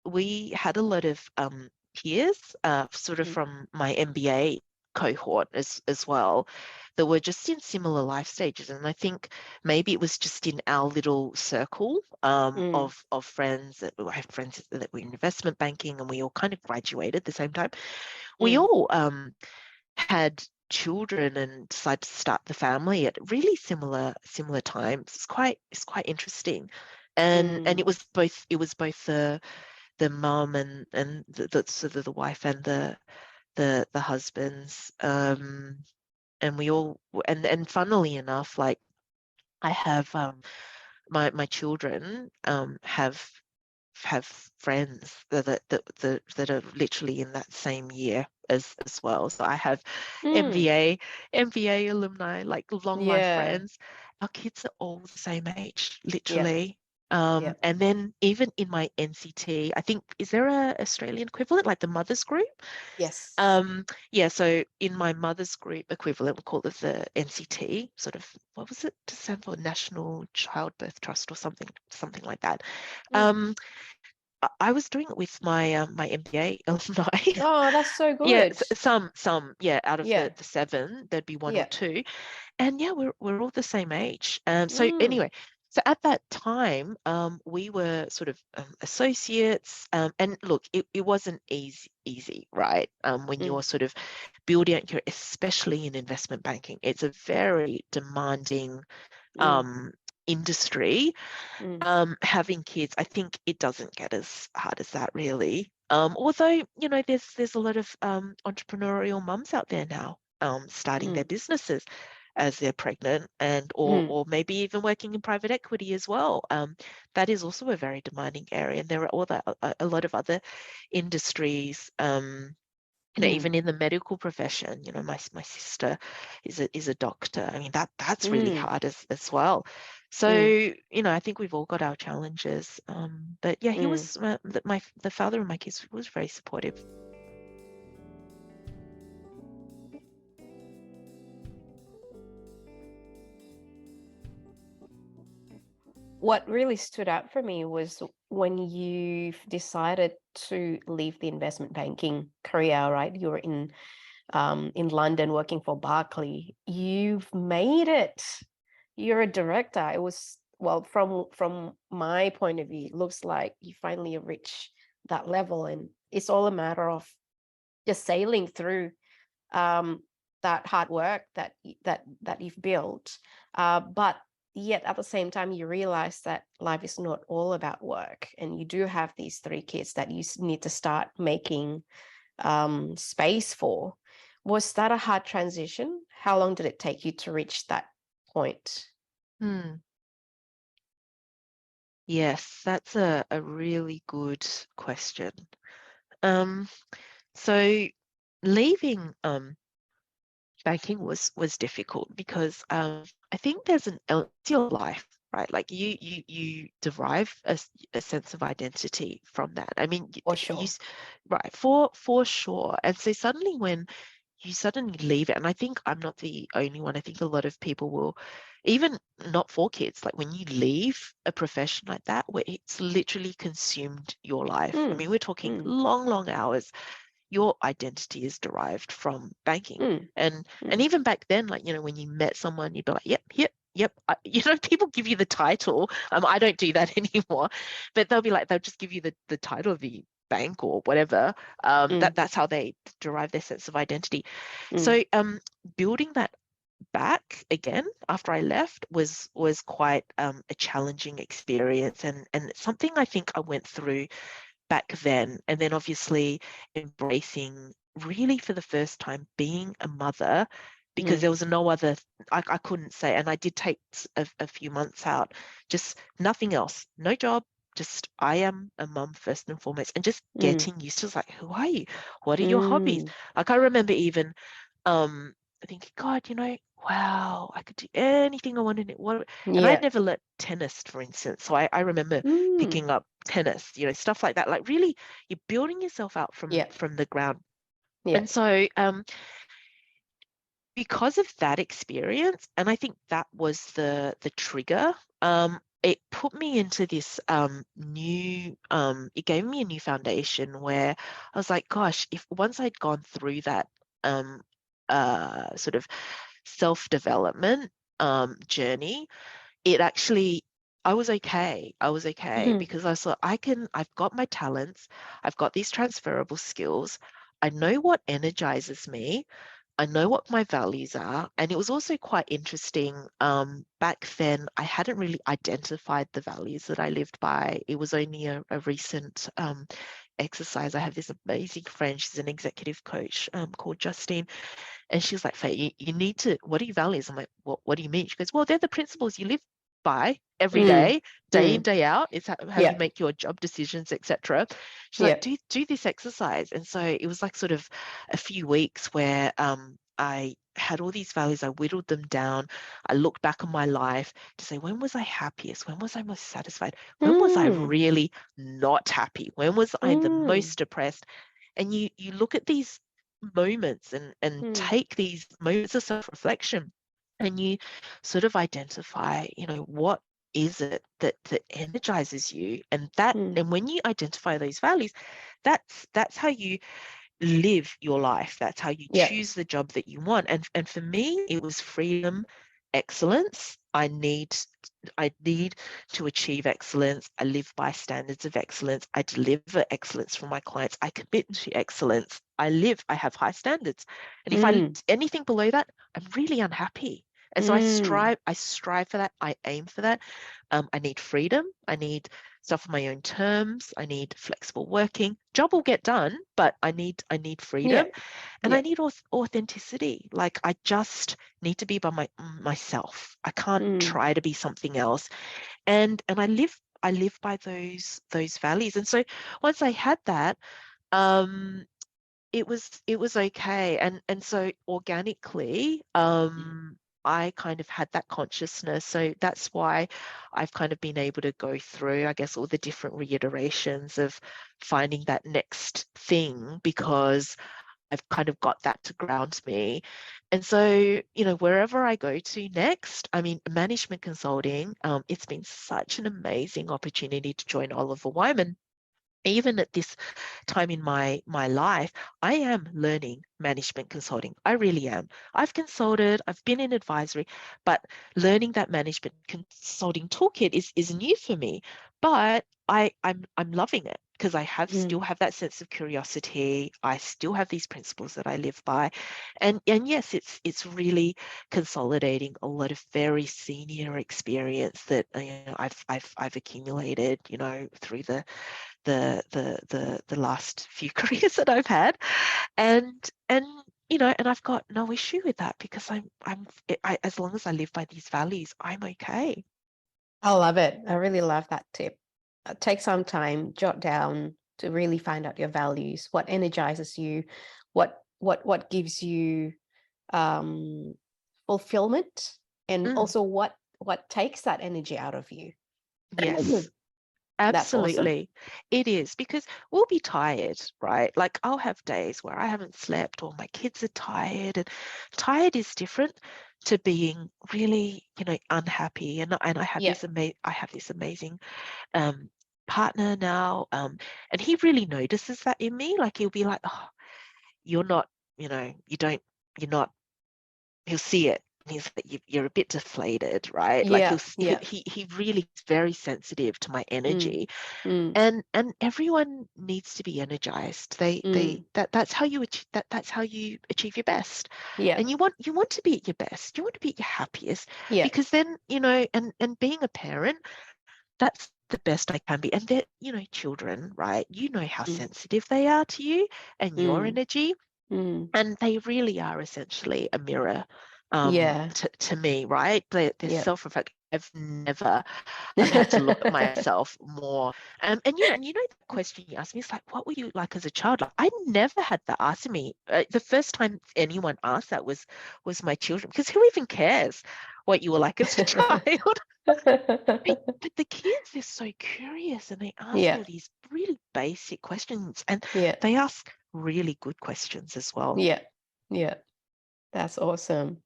S2: we had a lot of peers, sort of
S3: Mm.
S2: from my MBA cohort as well, that were just in similar life stages. And I think maybe it was just in our little circle,
S3: Mm.
S2: of friends. I had friends that were in investment banking, and we all kind of graduated at the same time. We
S3: Mm.
S2: all had children and decided to start the family at really similar times. It's quite interesting. And
S3: Mm.
S2: it was both the mum and the sort of the wife and the husbands. And we all, and funnily enough, like, I have my children have friends that are literally in that same year as well. So I have
S3: Mm.
S2: MBA alumni, like long life
S3: Yeah.
S2: friends. Our kids are all the same age,
S3: Yep.
S2: literally.
S3: Yep.
S2: And then even in my NCT, I think, is there a Australian equivalent, like the mothers group?
S3: Yes.
S2: Yeah, so in my mother's group equivalent, we call it the NCT, sort of, what was it to stand for? National Childbirth Trust or something like that.
S3: Mm.
S2: Um, I was doing it with my MBA alumni.
S3: Oh, that's so
S2: Yeah,
S3: good.
S2: some, yeah, out of
S3: Yeah.
S2: the 7, there'd be 1 or
S3: Yeah.
S2: 2. And yeah, we're all the same age. So
S3: Mm.
S2: anyway, so at that time, we were sort of associates. And look, it wasn't easy, right? When
S3: Mm.
S2: you're sort of building out especially in investment banking, it's a very demanding
S3: Mm.
S2: industry.
S3: Mm.
S2: Having kids, I think it doesn't get as hard as that, really. Although, there's a lot of entrepreneurial mums out there now, starting their
S3: Mm.
S2: businesses as they're pregnant, and or
S3: Mm.
S2: or maybe even working in private equity as well. That is also a very demanding area, and there are a lot of other industries.
S3: Mm.
S2: Even in the medical profession, my sister is a doctor. I mean, that's really
S3: Mm.
S2: hard as well. So,
S3: Mm.
S2: I think we've all got our challenges. But yeah, he
S3: Mm.
S2: was the father of my kids was very supportive.
S3: What really stood out for me was when you decided to leave the investment banking career, right? You were in London working for Barclay. You've made it. You're a director. It was, well, from my point of view, it looks like you finally reached that level, and it's all a matter of just sailing through um, that hard work that you've built. But yet at the same time, you realize that life is not all about work, and you do have these 3 kids that you need to start making space for. Was that a hard transition? How long did it take you to reach that point?
S2: Yes, that's a really good question. So leaving banking was difficult because I think there's it's your life, right? Like you derive a sense of identity from that. I mean,
S3: For sure.
S2: right, for sure. And so suddenly when you suddenly leave it, and I think I'm not the only one. I think a lot of people will, even not for kids, like when you leave a profession like that, where it's literally consumed your life. I mean, we're talking long hours. Your identity is derived from banking. And even back then, like, when you met someone, you'd be like, yep. People give you the title. I don't do that anymore, but they'll just give you the title of the bank or whatever. That's how they derive their sense of identity. So building that back again after I left was quite a challenging experience, and something I think I went through back then. And then obviously embracing, really for the first time, being a mother, because there was no other, I couldn't say, and I did take a few months out, just nothing else, no job, just I am a mum first and foremost, and just getting used to, like, who are you? What are your hobbies? Like, I remember even thinking, God, wow, I could do anything I wanted. And I'd never learnt tennis, for instance. So I remember picking up tennis, stuff like that. Like, really, you're building yourself out from the ground. And so because of that experience, and I think that was the trigger, it put me into this new, it gave me a new foundation where I was like, gosh, if once I'd gone through that sort of self-development journey, it actually, I was okay. Because I thought, I've got my talents, I've got these transferable skills, I know what energizes me, I know what my values are. And it was also quite interesting. Back then, I hadn't really identified the values that I lived by. It was only a recent exercise. I have this amazing friend, she's an executive coach called Justine. And she's like, Faye, you need to, what are your values? I'm like, what do you mean? She goes, well, they're the principles you live by every day in, day out. It's how you make your job decisions, etc. She's like, do this exercise. And so it was like sort of a few weeks where I had all these values, I whittled them down. I looked back on my life to say, when was I happiest? When was I most satisfied? When was I really not happy? When was I the most depressed? And you look at these moments and take these moments of self-reflection, and you sort of identify, what is it that energizes you, and when you identify those values, that's how you live your life. That's how you choose the job that you want. And for me, it was freedom, excellence. I need to achieve excellence. I live by standards of excellence. I deliver excellence for my clients. I commit to excellence. I have high standards. And if I anything below that, I'm really unhappy. And so I strive for that. I aim for that. I need freedom. I need stuff on my own terms. I need flexible working. Job will get done, but I need freedom, and I need authenticity. Like, I just need to be by myself. I can't try to be something else. And I live by those values. And so once I had that, it was okay. And so organically, I kind of had that consciousness. So that's why I've kind of been able to go through, I guess, all the different reiterations of finding that next thing, because I've kind of got that to ground me. And so, wherever I go to next, I mean, management consulting, it's been such an amazing opportunity to join Oliver Wyman. Even at this time in my life, I am learning management consulting. I really am. I've consulted, I've been in advisory, but learning that management consulting toolkit is new for me. But I'm loving it, because I still have that sense of curiosity. I still have these principles that I live by, and yes, it's really consolidating a lot of very senior experience that I've accumulated, through the last few careers that I've had, and and I've got no issue with that, because as long as I live by these values, I'm okay.
S3: I love it. I really love that tip. Take some time, jot down to really find out your values, what energizes you, what gives you fulfillment, and also what takes that energy out of you.
S2: Yes.
S3: That's awesome.
S2: Absolutely. It is, because we'll be tired, right? Like, I'll have days where I haven't slept, or my kids are tired, and tired is different to being really, unhappy. And I have
S3: Yeah.
S2: this amazing partner now, and he really notices that in me. Like, he'll be like, "Oh, you're not, you're not." He'll see it. He's like, you're a bit deflated, right? Like, he really is very sensitive to my energy, and everyone needs to be energized. That's how you achieve your best.
S3: Yeah.
S2: And you want to be at your best. You want to be at your happiest,
S3: Yeah.
S2: because then, and being a parent, that's the best I can be. And they're, children, right? You know how sensitive they are to you and your energy. And they really are essentially a mirror to me, right? They're self-reflective. I've had to look at myself more. And the question you asked me is like, what were you like as a child? Like, I never had that asked me. The first time anyone asked that was my children, because who even cares what you were like as a child? But the kids, they're so curious, and they ask all these really basic questions, and they ask really good questions as well.
S3: Yeah. That's awesome.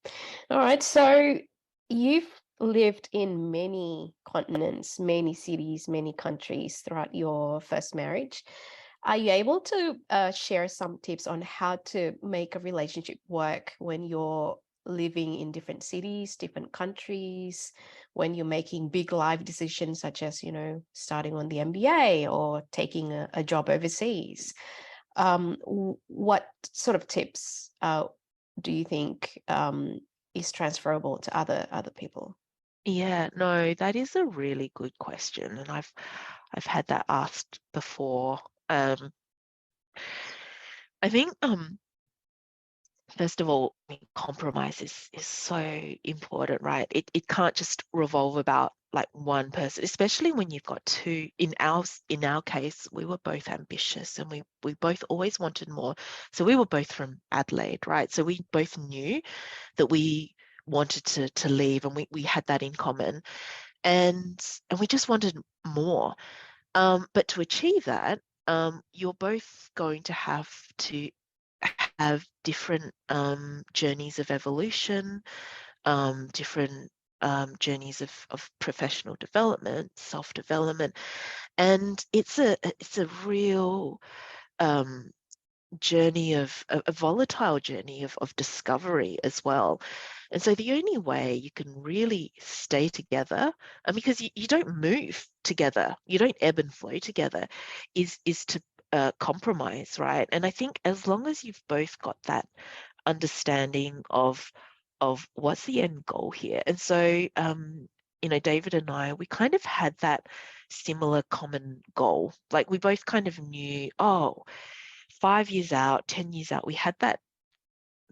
S3: All right. So you've lived in many continents, many cities, many countries throughout your first marriage. Are you able to share some tips on how to make a relationship work when you're living in different cities, different countries, when you're making big life decisions, such as, starting on the MBA or taking a job overseas? What sort of tips do you think is transferable to other people?
S2: Yeah, no, that is a really good question, and I've had that asked before. I think first of all, compromise is so important, right? It can't just revolve about like one person, especially when you've got two. In our case, we were both ambitious, and we both always wanted more. So we were both from Adelaide, right? So we both knew that we wanted to leave, and we had that in common, and we just wanted more. But to achieve that, you're both going to have to have different journeys of evolution, different journeys of professional development, self-development, and it's a real journey of a volatile journey of discovery as well. And so the only way you can really stay together, and because you don't move together, you don't ebb and flow together, is to compromise, right? And I think as long as you've both got that understanding of what's the end goal here. And so David and I, we kind of had that similar common goal. Like, we both kind of knew, 5 years out, 10 years out, we had that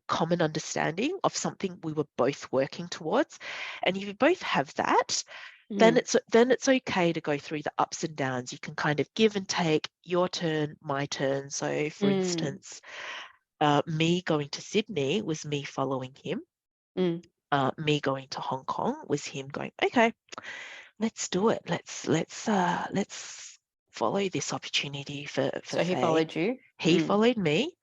S2: common understanding of something we were both working towards. And if you both have that, then it's okay to go through the ups and downs. You can kind of give and take, your turn, my turn. So for instance, me going to Sydney was me following him. Me going to Hong Kong was him going, okay, let's do it. Let's follow this opportunity for
S3: So he
S2: Fei.
S3: followed you?
S2: He followed me,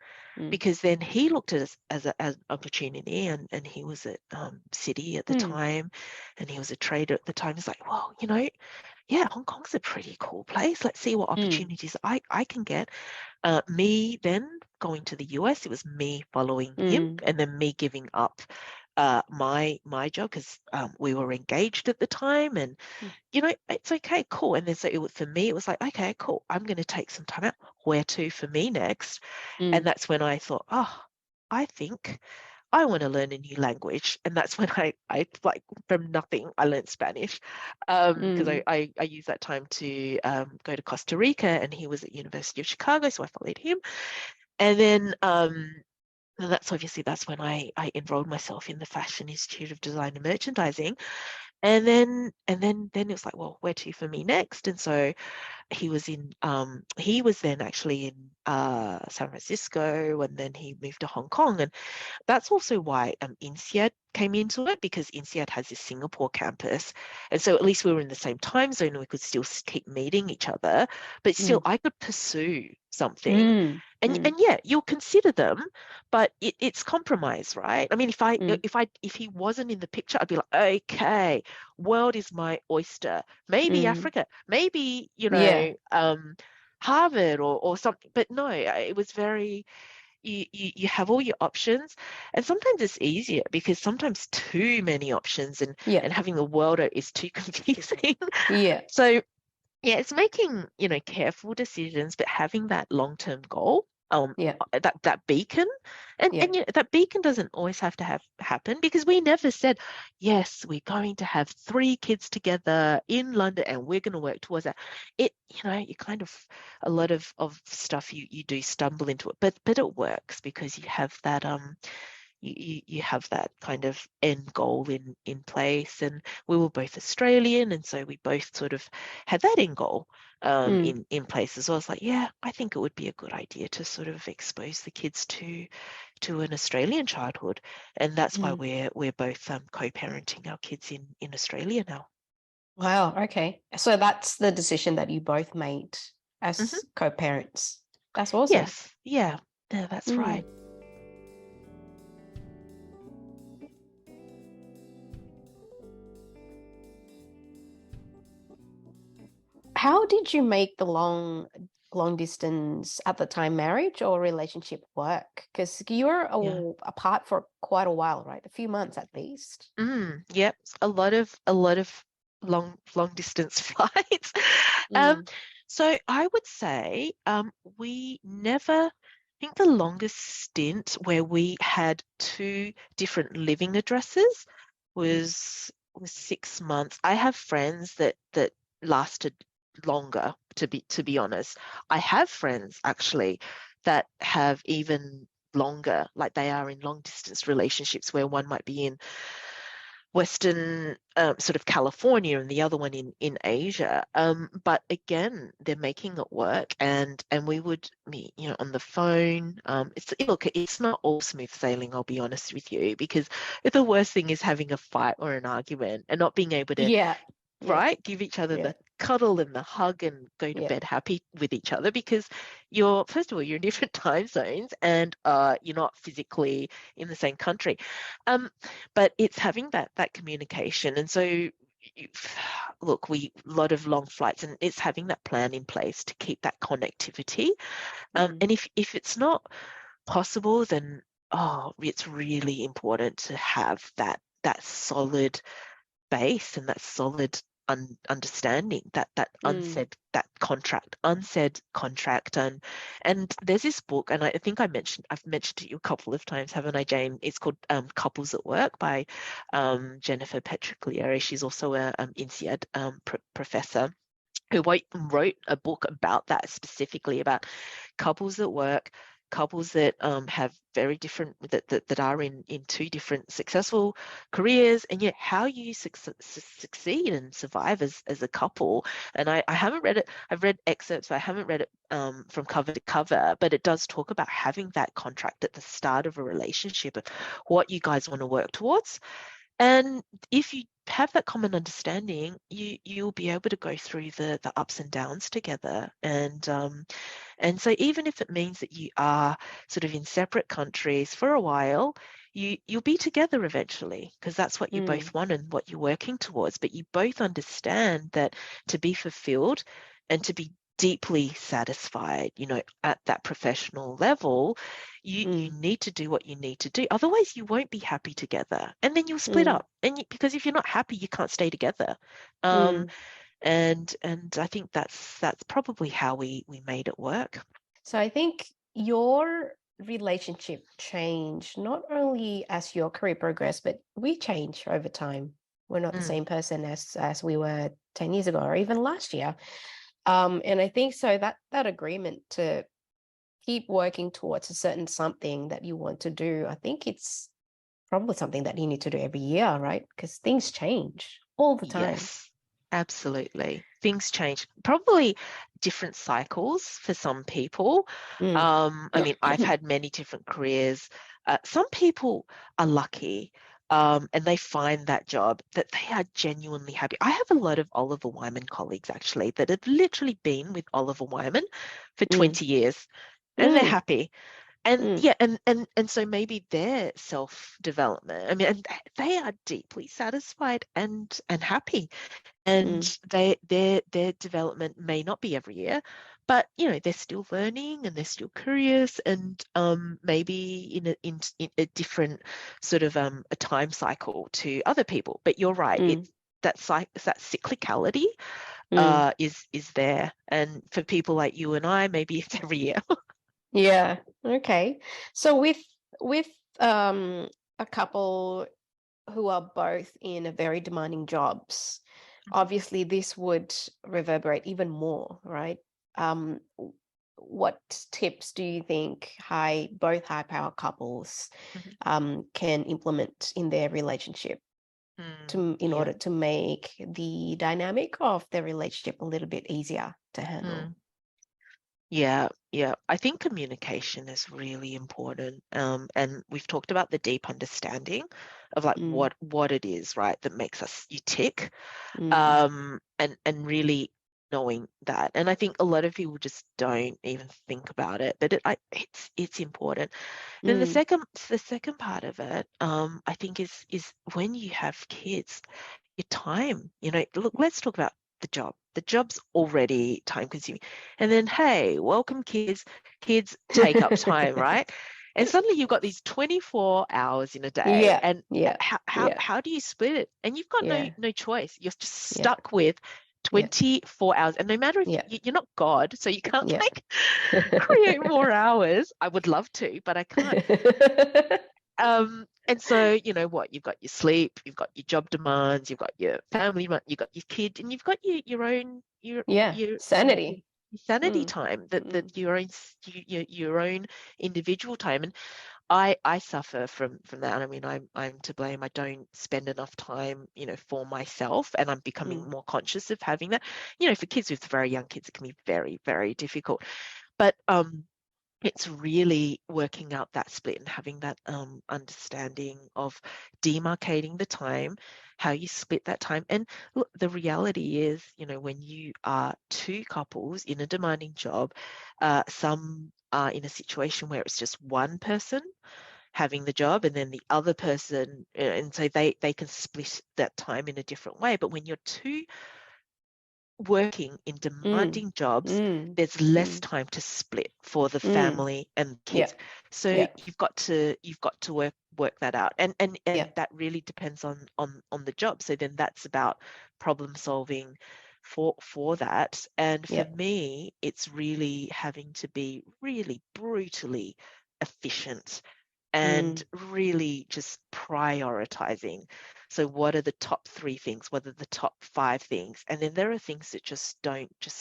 S2: because then he looked at it as an opportunity, and he was at Citi at the time, and he was a trader at the time. He's like, well, yeah, Hong Kong's a pretty cool place. Let's see what opportunities I can get. Me then going to the US, it was me following him, and then me giving up my job, because we were engaged at the time, and it's okay, cool. And then so for me, it was like, okay, cool, I'm going to take some time out. Where to for me next? And that's when I thought, I think I want to learn a new language. And that's when I like, from nothing, I learned Spanish, because I used that time to go to Costa Rica, and he was at University of Chicago, so I followed him. And then and that's when I enrolled myself in the Fashion Institute of Design and Merchandising. And then it was like, well, where to for me next? And so he was then actually in San Francisco, and then he moved to Hong Kong. And that's also why INSEAD came into it, because INSEAD has this Singapore campus. And so at least we were in the same time zone and we could still keep meeting each other, but still I could pursue something. And yeah, you'll consider them, but it's compromise, right? I mean, if he wasn't in the picture, I'd be like, okay, world is my oyster. Maybe Africa, maybe, Harvard or something. But no, it was very, you have all your options, and sometimes it's easier because sometimes too many options and having the world is too confusing. So yeah, it's making, careful decisions, but having that long-term goal, that beacon, and that beacon doesn't always have to happen, because we never said, yes, we're going to have 3 kids together in London and we're going to work towards that. You kind of, a lot of stuff you do stumble into it, but it works because you have that you have that kind of end goal in place. And we were both Australian, and so we both sort of had that end goal in place as well. It's like, yeah, I think it would be a good idea to sort of expose the kids to an Australian childhood, and that's why we're both co-parenting our kids in Australia now.
S3: Wow. Okay. So that's the decision that you both made as co-parents. That's awesome.
S2: Yes. Yeah, that's right.
S3: How did you make the long distance at the time marriage or relationship work? Because you were apart for quite a while, right? A few months at least.
S2: Yep, a lot of long distance flights. So I would say we never. I think the longest stint where we had 2 different living addresses was 6 months. I have friends that lasted longer, to be honest. I have friends actually that have even longer, like they are in long distance relationships where one might be in Western sort of California and the other one in Asia. But again, they're making it work, and we would meet, on the phone. It's not all smooth sailing, I'll be honest with you, because the worst thing is having a fight or an argument and not being able to right, give each other the cuddle and the hug and go to bed happy with each other, because first of all, you're in different time zones, and you're not physically in the same country. But it's having that communication. And so look, a lot of long flights, and it's having that plan in place to keep that connectivity. And if it's not possible, then it's really important to have that solid base and that solid understanding, that unsaid contract. And there's this book, and I think I've mentioned to you a couple of times, haven't I, Jane? It's called Couples at Work by Jennifer Petriglieri. She's also a INSEAD professor who wrote a book about that, specifically about couples at work, couples that have very different, that are in 2 different successful careers, and yet how you succeed and survive as a couple. And I haven't read it. I've read excerpts, but I haven't read it from cover to cover, but it does talk about having that contract at the start of a relationship of what you guys want to work towards. And if you have that common understanding, you'll be able to go through the ups and downs together. And so even if it means that you are sort of in separate countries for a while, you'll be together eventually, because that's what you both want and what you're working towards. But you both understand that to be fulfilled and to be deeply satisfied, at that professional level, you need to do what you need to do. Otherwise, you won't be happy together, and then you'll split
S3: mm,
S2: up. And because if you're not happy, you can't stay together.
S3: mm.
S2: And I think that's probably how we made it work.
S3: So I think your relationship changed not only as your career progressed, but we change over time. We're not the
S2: Mm,
S3: same person as we were 10 years ago or even last year. And I think so that agreement to keep working towards a certain something that you want to do, I think it's probably something that you need to do every year, right? Because things change all the time.
S2: yes, absolutely. Things change. Probably different cycles for some people.
S3: Mm.
S2: I mean, I've had many different careers. Some people are lucky, and they find that job that they are genuinely happy. I have a lot of Oliver Wyman colleagues actually that have literally been with Oliver Wyman for
S3: Mm,
S2: 20 years, and they're
S3: mm,
S2: happy. And
S3: mm,
S2: yeah, and so maybe their self-development, I mean, and they are deeply satisfied and happy. And
S3: mm,
S2: their development may not be every year, but they're still learning and they're still curious, and maybe in a different sort of a time cycle to other people. But you're right,
S3: mm,
S2: it's that cyclicality
S3: mm.
S2: is there, and for people like you and I, maybe it's every year.
S3: Yeah. Okay. So with a couple who are both in a very demanding jobs, obviously this would reverberate even more, right? What tips do you think both high power couples
S2: Mhm.
S3: can implement in their relationship in
S2: Yeah.
S3: order to make the dynamic of their relationship a little bit easier to handle?
S2: Mm. Yeah, yeah. I think communication is really important. And we've talked about the deep understanding of like
S3: Mm,
S2: what it is, right, that makes us you tick.
S3: mm,
S2: And really knowing that. And I think a lot of people just don't even think about it, but it's important. Then
S3: mm,
S2: the second part of it, I think is when you have kids, your time, look, let's talk about the job. The job's already time consuming. And then, hey, welcome kids. Kids take up time, right? And suddenly you've got these 24 hours in a day.
S3: yeah,
S2: And
S3: yeah, yeah,
S2: how do you split it? And you've got
S3: yeah,
S2: no choice. You're just
S3: yeah,
S2: stuck with
S3: yeah,
S2: 24 hours. And no matter if
S3: yeah,
S2: you're not God, so you can't
S3: yeah.
S2: like create more hours. I would love to, but I can't. And so, you know what, you've got your sleep, you've got your job demands, you've got your family, you've got your kid, and you've got your own
S3: Yeah,
S2: your
S3: sanity.
S2: sanity
S3: Mm,
S2: time, that
S3: mm,
S2: your own your own individual time. And I suffer from that. I mean, I'm to blame. I don't spend enough time, for myself, and I'm becoming
S3: mm,
S2: more conscious of having that. For kids with very young kids, it can be very, very difficult. But it's really working out that split and having that understanding of demarcating the time, how you split that time. And look, the reality is, when you are two couples in a demanding job, some are in a situation where it's just one person having the job and then the other person, and so they can split that time in a different way. But when you're two working in
S3: mm,
S2: demanding jobs,
S3: mm,
S2: there's less
S3: mm,
S2: time to split for the
S3: mm.
S2: family and
S3: Yeah,
S2: kids. So
S3: yeah,
S2: you've got to work that out. And
S3: yeah,
S2: that really depends on the job. So then that's about problem solving for that. And for
S3: yeah.
S2: me, it's really having to be really brutally efficient and
S3: Mm,
S2: really just prioritizing. So what are the top three things? What are the top five things? And then there are things that just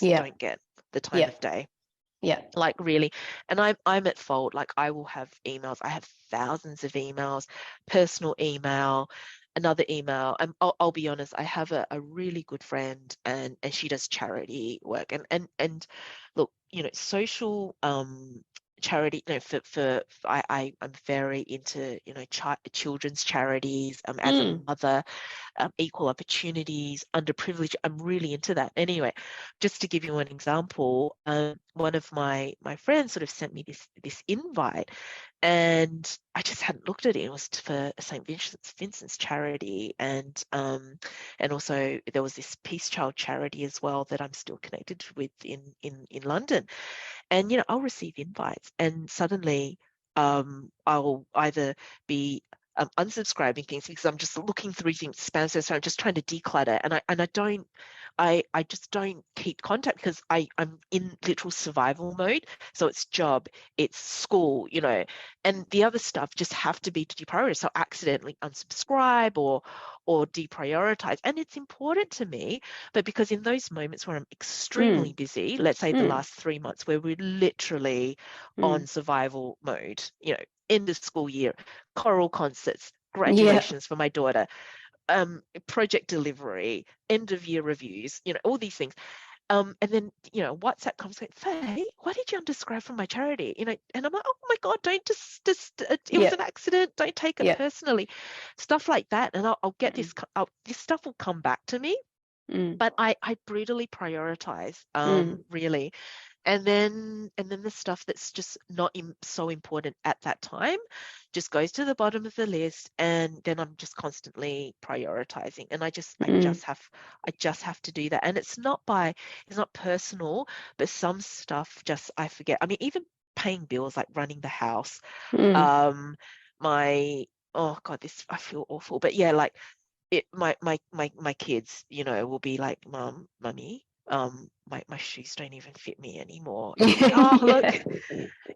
S3: yeah,
S2: don't get the time
S3: yeah.
S2: of day.
S3: Yeah.
S2: Like really. And I'm at fault. Like I will have emails. I have thousands of emails, personal email, another email. I'll be honest, I have a really good friend, and she does charity work. And look, social charity, I'm very into, children's charities, as a
S3: Mm,
S2: mother, equal opportunities, underprivileged. I'm really into that. Anyway, just to give you an example, one of my friends sort of sent me this invite, and I just hadn't looked at it. It was for St. Vincent's charity, and also there was this Peace Child charity as well that I'm still connected with in London. And I'll receive invites, and suddenly I'll either be unsubscribing things because I'm just looking through things, spam, so I'm just trying to declutter, and I just don't keep contact because I'm in literal survival mode. So it's job, it's school, and the other stuff just have to be deprioritized. So I accidentally unsubscribe or deprioritize, and it's important to me. But because in those moments where I'm extremely busy, let's say the last 3 months where we're literally on survival mode, end of school year, choral concerts, graduations for my daughter, project delivery, end of year reviews, all these things. And then, WhatsApp comes going, Faye, why did you unsubscribe from my charity? And I'm like, oh my God, don't just it was an accident. Don't take it personally. Stuff like that. And I'll get this stuff will come back to me. But I brutally prioritize, really. And then the stuff that's just not so important at that time just goes to the bottom of the list, and then I'm just constantly prioritizing, and I just have to do that. And it's not personal, but some stuff just I forget. I mean, even paying bills, like running the house, oh God, this, I feel awful, but yeah, like my kids, will be like, Mummy, my shoes don't even fit me anymore. And I'm like, oh, look.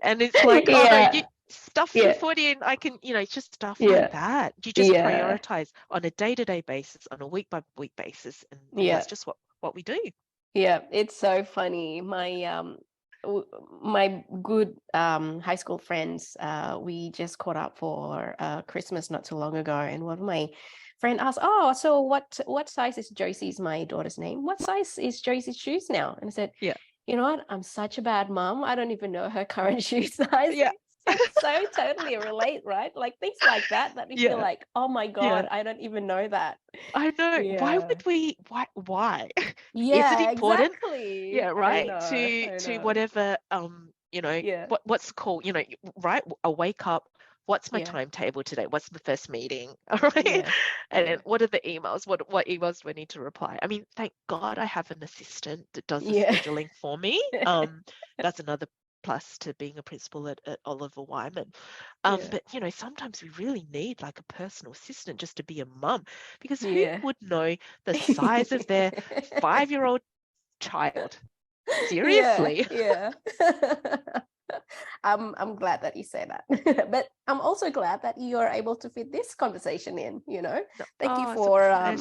S2: And it's like, oh no, you stuff your foot in. I can, it's just stuff like that. You just prioritize on a day-to-day basis, on a week-by-week basis, and that's just what we do.
S3: Yeah, it's so funny. My good high school friends, we just caught up for Christmas not too long ago, and one of my friend asked, oh, so what size is Josie's, my daughter's name, what size is Josie's shoes now? And I said, you know what, I'm such a bad mom, I don't even know her current shoe size. So totally relate, right? Like things like that you feel like, oh my God, I don't even know that.
S2: I know. Why would we? Why?
S3: Yeah,
S2: is it important?
S3: Exactly.
S2: Yeah, right.
S3: I know.
S2: To whatever what's called, right? I wake up. What's my timetable today? What's the first meeting? All right. And then what are the emails? What emails do I need to reply? I mean, thank God I have an assistant that does the scheduling for me. That's another plus to being a principal at Oliver Wyman. But sometimes we really need like a personal assistant just to be a mum, because who would know the size of their 5-year-old child? Seriously.
S3: I'm glad that you say that. But I'm also glad that you are able to fit this conversation in, Thank you for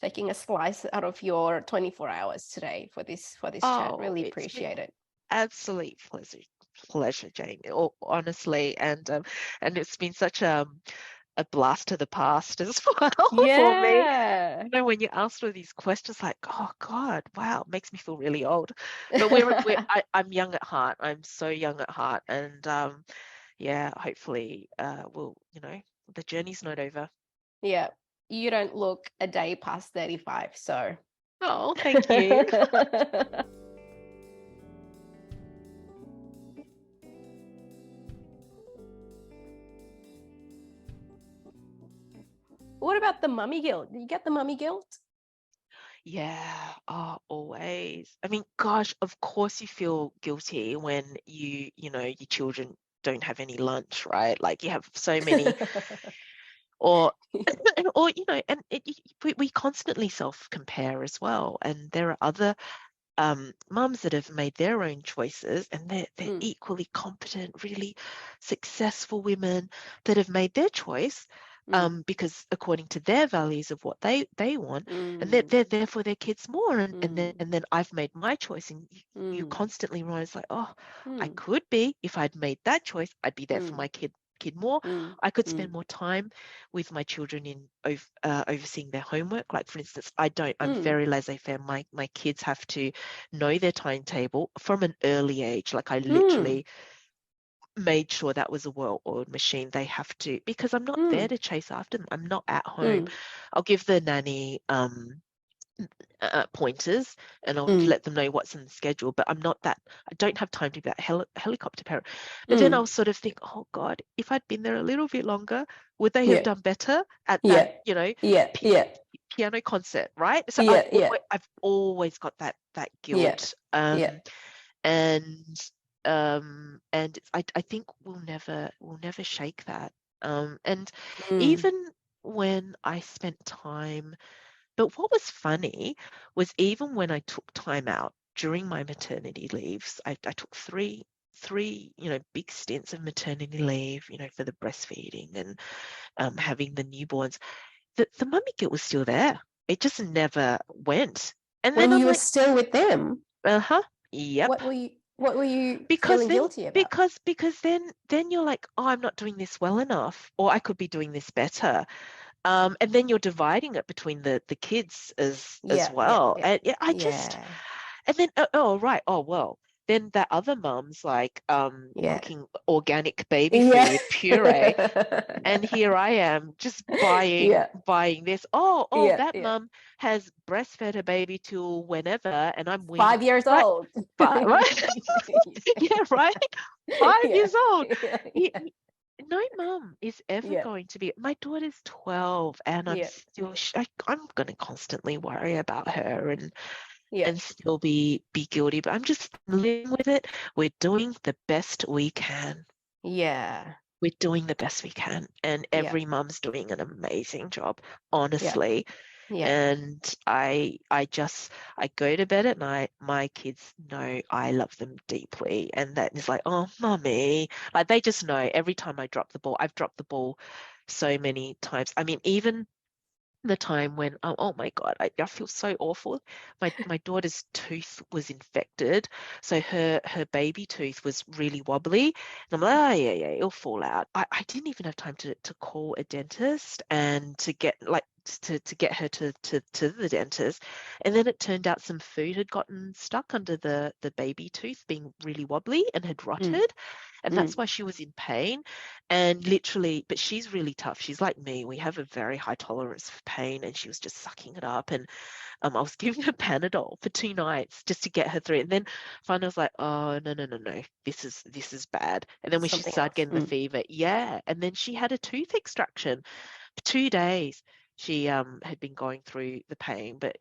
S3: taking a slice out of your 24 hours today for this chat. Really appreciate it.
S2: Absolute pleasure, Jane, honestly, and it's been such a blast to the past as well for me. When you ask all these questions, like, oh God, wow, it makes me feel really old. But I'm young at heart. I'm so young at heart, and hopefully, we'll, the journey's not over.
S3: Yeah, you don't look a day past 35, so.
S2: Oh, thank you.
S3: What about the mummy guilt? Did you get the mummy guilt?
S2: Yeah, always. I mean, gosh, of course you feel guilty when your children don't have any lunch, right? Like you have so many, or and we constantly self-compare as well. And there are other mums that have made their own choices, and they're equally competent, really successful women that have made their choice. Because according to their values of what they want, and they're there for their kids more, and then I've made my choice, and you constantly realize like, oh, I could be, if I'd made that choice, I'd be there for my kid more. I could spend more time with my children in overseeing their homework. Like for instance, I'm very laissez-faire. My kids have to know their timetable from an early age. Like I literally made sure that was a well-oiled machine. They have to, because I'm not there to chase after them. I'm not at home. I'll give the nanny pointers, and I'll let them know what's in the schedule, but I'm not that, I don't have time to be that helicopter parent. But then I'll sort of think, oh God, if I'd been there a little bit longer, would they have done better at that, piano concert, right? So I've always got that guilt. And I think we'll never shake that. And even when I spent time, but what was funny was even when I took time out during my maternity leaves, I took three big stints of maternity leave, for the breastfeeding and having the newborns. The mummy guilt was still there. It just never went. And
S3: when
S2: then
S3: you were still with them,
S2: yep.
S3: What were you feeling guilty about?
S2: Because then you're like, oh, I'm not doing this well enough, or I could be doing this better. And then you're dividing it between the kids as well. And and then then that other mum's like cooking organic baby food puree, and here I am just buying this. That mum has breastfed her baby till whenever, and I'm
S3: 5 years old.
S2: Right? Yeah, right. 5 years old. No mum is ever going to be. My daughter's 12, and I'm still. I'm going to constantly worry about her and still be guilty. But I'm just living with it. We're doing the best we can.
S3: Yeah.
S2: We're doing the best we can, and every mum's doing an amazing job, honestly. And I go to bed at night. My kids know I love them deeply, and that is like, oh, mummy, like they just know every time I drop the ball. I've dropped the ball so many times. I mean, even the time when oh my God, I feel so awful. My daughter's tooth was infected, so her baby tooth was really wobbly, and I'm like, oh yeah, it'll fall out. I didn't even have time to call a dentist and to get to get her to the dentist, and then it turned out some food had gotten stuck under the baby tooth, being really wobbly, and had rotted, and that's why she was in pain. And literally, but she's really tough. She's like me. We have a very high tolerance for pain, and she was just sucking it up. And I was giving her Panadol for 2 nights just to get her through. And then finally I was like, oh, no. This is bad. And then when she started getting the fever, and then she had a tooth extraction for 2 days. She had been going through the pain, but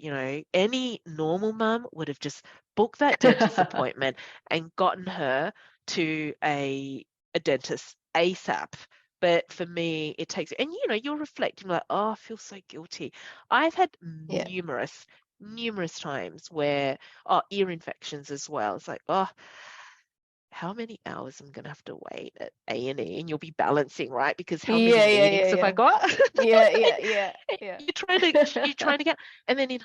S2: any normal mum would have just booked that dentist appointment and gotten her to a dentist ASAP. But for me, it takes, and you're reflecting like, oh, I feel so guilty. I've had numerous times where ear infections as well. It's like, oh, how many hours I'm gonna have to wait at A&E, and you'll be balancing, right? Because how many meetings have I got?
S3: Yeah.
S2: You're trying to get, and then in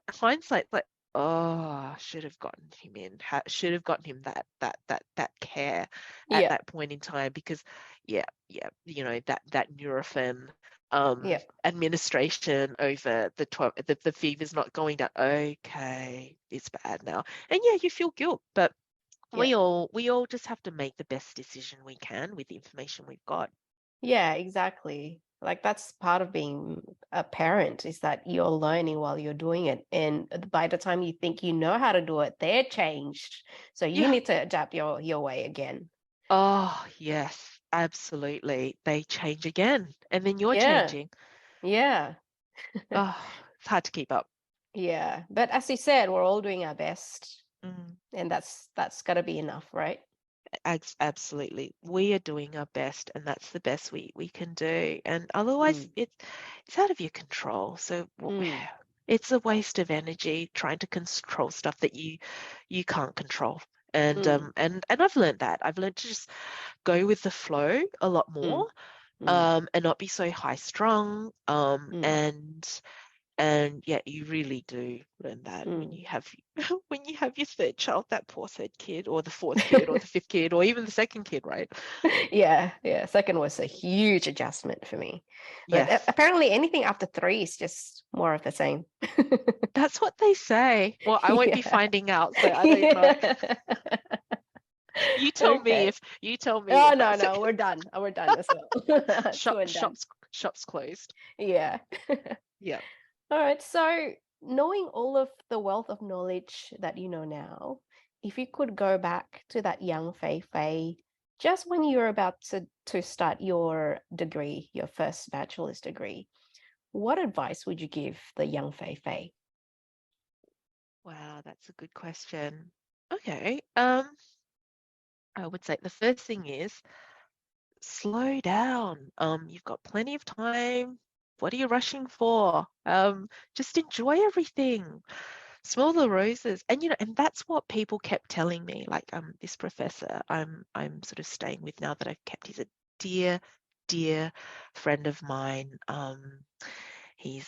S2: hindsight, like, oh, I should have gotten him should have gotten him that care at that point in time, because that Nurofen administration over the fever's not going down. Okay, it's bad now, and you feel guilt, but we all just have to make the best decision we can with the information we've got.
S3: Yeah, exactly. Like that's part of being a parent, is that you're learning while you're doing it. And by the time you think you know how to do it, they're changed. So you need to adapt your way again.
S2: Oh, yes, absolutely. They change again, and then you're changing.
S3: Yeah.
S2: Oh, it's hard to keep up.
S3: Yeah. But as you said, we're all doing our best. And that's got to be enough, right?
S2: Absolutely. We are doing our best, and that's the best we can do. And otherwise, it's out of your control. So it's a waste of energy trying to control stuff that you can't control. And I've learned that. I've learned to just go with the flow a lot more, and not be so high strung. And you really do learn that when you have your third child, that poor third kid, or the fourth kid, or the fifth kid, or even the second kid, right?
S3: Yeah. Second was a huge adjustment for me. But apparently anything after 3 is just more of the same.
S2: That's what they say. Well, I won't be finding out, so I don't know. You tell me if you tell me.
S3: Oh no, we're done. We're done as well.
S2: Shops closed.
S3: Yeah.
S2: Yeah.
S3: All right. So knowing all of the wealth of knowledge that you know now, if you could go back to that young Fei-Fei, just when you were about to start your degree, your first bachelor's degree, what advice would you give the young Fei-Fei?
S2: Wow, that's a good question. Okay. I would say the first thing is slow down. You've got plenty of time. What are you rushing for? Just enjoy everything. Smell the roses. And and that's what people kept telling me. Like this professor I'm sort of staying with now that I've kept. He's a dear, dear friend of mine. He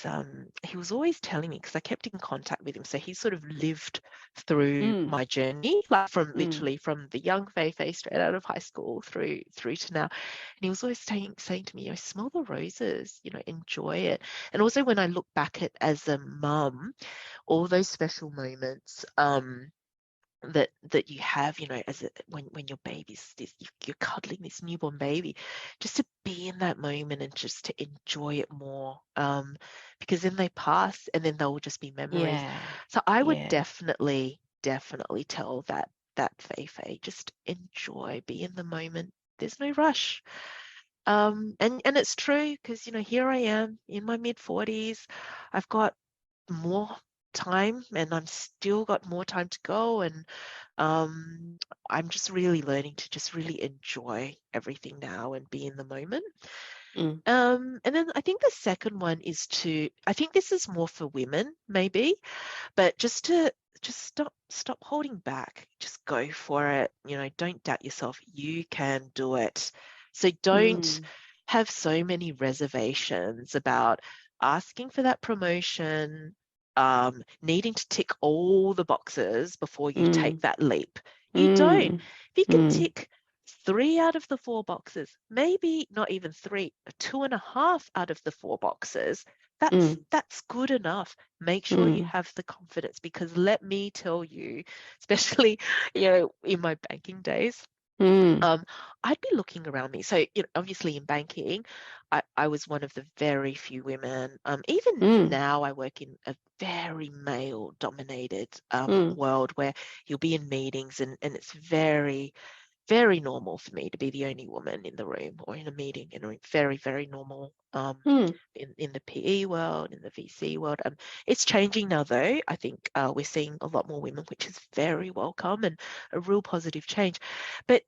S2: was always telling me, because I kept in contact with him, so he sort of lived through
S3: Mm,
S2: my journey, like from
S3: mm,
S2: literally from the young Fei-Fei straight out of high school through to now. And he was always saying to me, smell the roses, enjoy it. And also when I look back at as a mum, all those special moments that you have, as when your baby's you're cuddling this newborn baby, just to be in that moment and just to enjoy it more, because then they pass and then they'll just be memories.
S3: yeah,
S2: So I would
S3: yeah.
S2: definitely tell that Fei-Fei, just enjoy, be in the moment. There's no rush. And it's true, because here I am in my mid-40s. I've got more time and I'm still got more time to go, and I'm just really learning to just really enjoy everything now and be in the moment.
S3: Mm,
S2: And then I think the second one is I think this is more for women maybe, but just stop holding back. Just go for it. Don't doubt yourself. You can do it. So don't
S3: mm,
S2: have so many reservations about asking for that promotion, needing to tick all the boxes before you take
S3: mm,
S2: that leap. You don't.
S3: mm,
S2: If you can
S3: mm,
S2: tick 3 out of the 4 boxes, maybe not even 3, 2.5 out of the 4 boxes,
S3: mm,
S2: that's good enough. Make sure you
S3: mm,
S2: have the confidence, because let me tell you, especially in my banking days,
S3: mm,
S2: I'd be looking around me. So obviously in banking, I was one of the very few women. Even
S3: mm,
S2: now I work in a very male dominated
S3: mm,
S2: world, where you'll be in meetings and it's very, very normal for me to be the only woman in the room or in a meeting, very, very normal,
S3: mm,
S2: in the PE world, in the VC world. It's changing now, though. I think we're seeing a lot more women, which is very welcome and a real positive change. But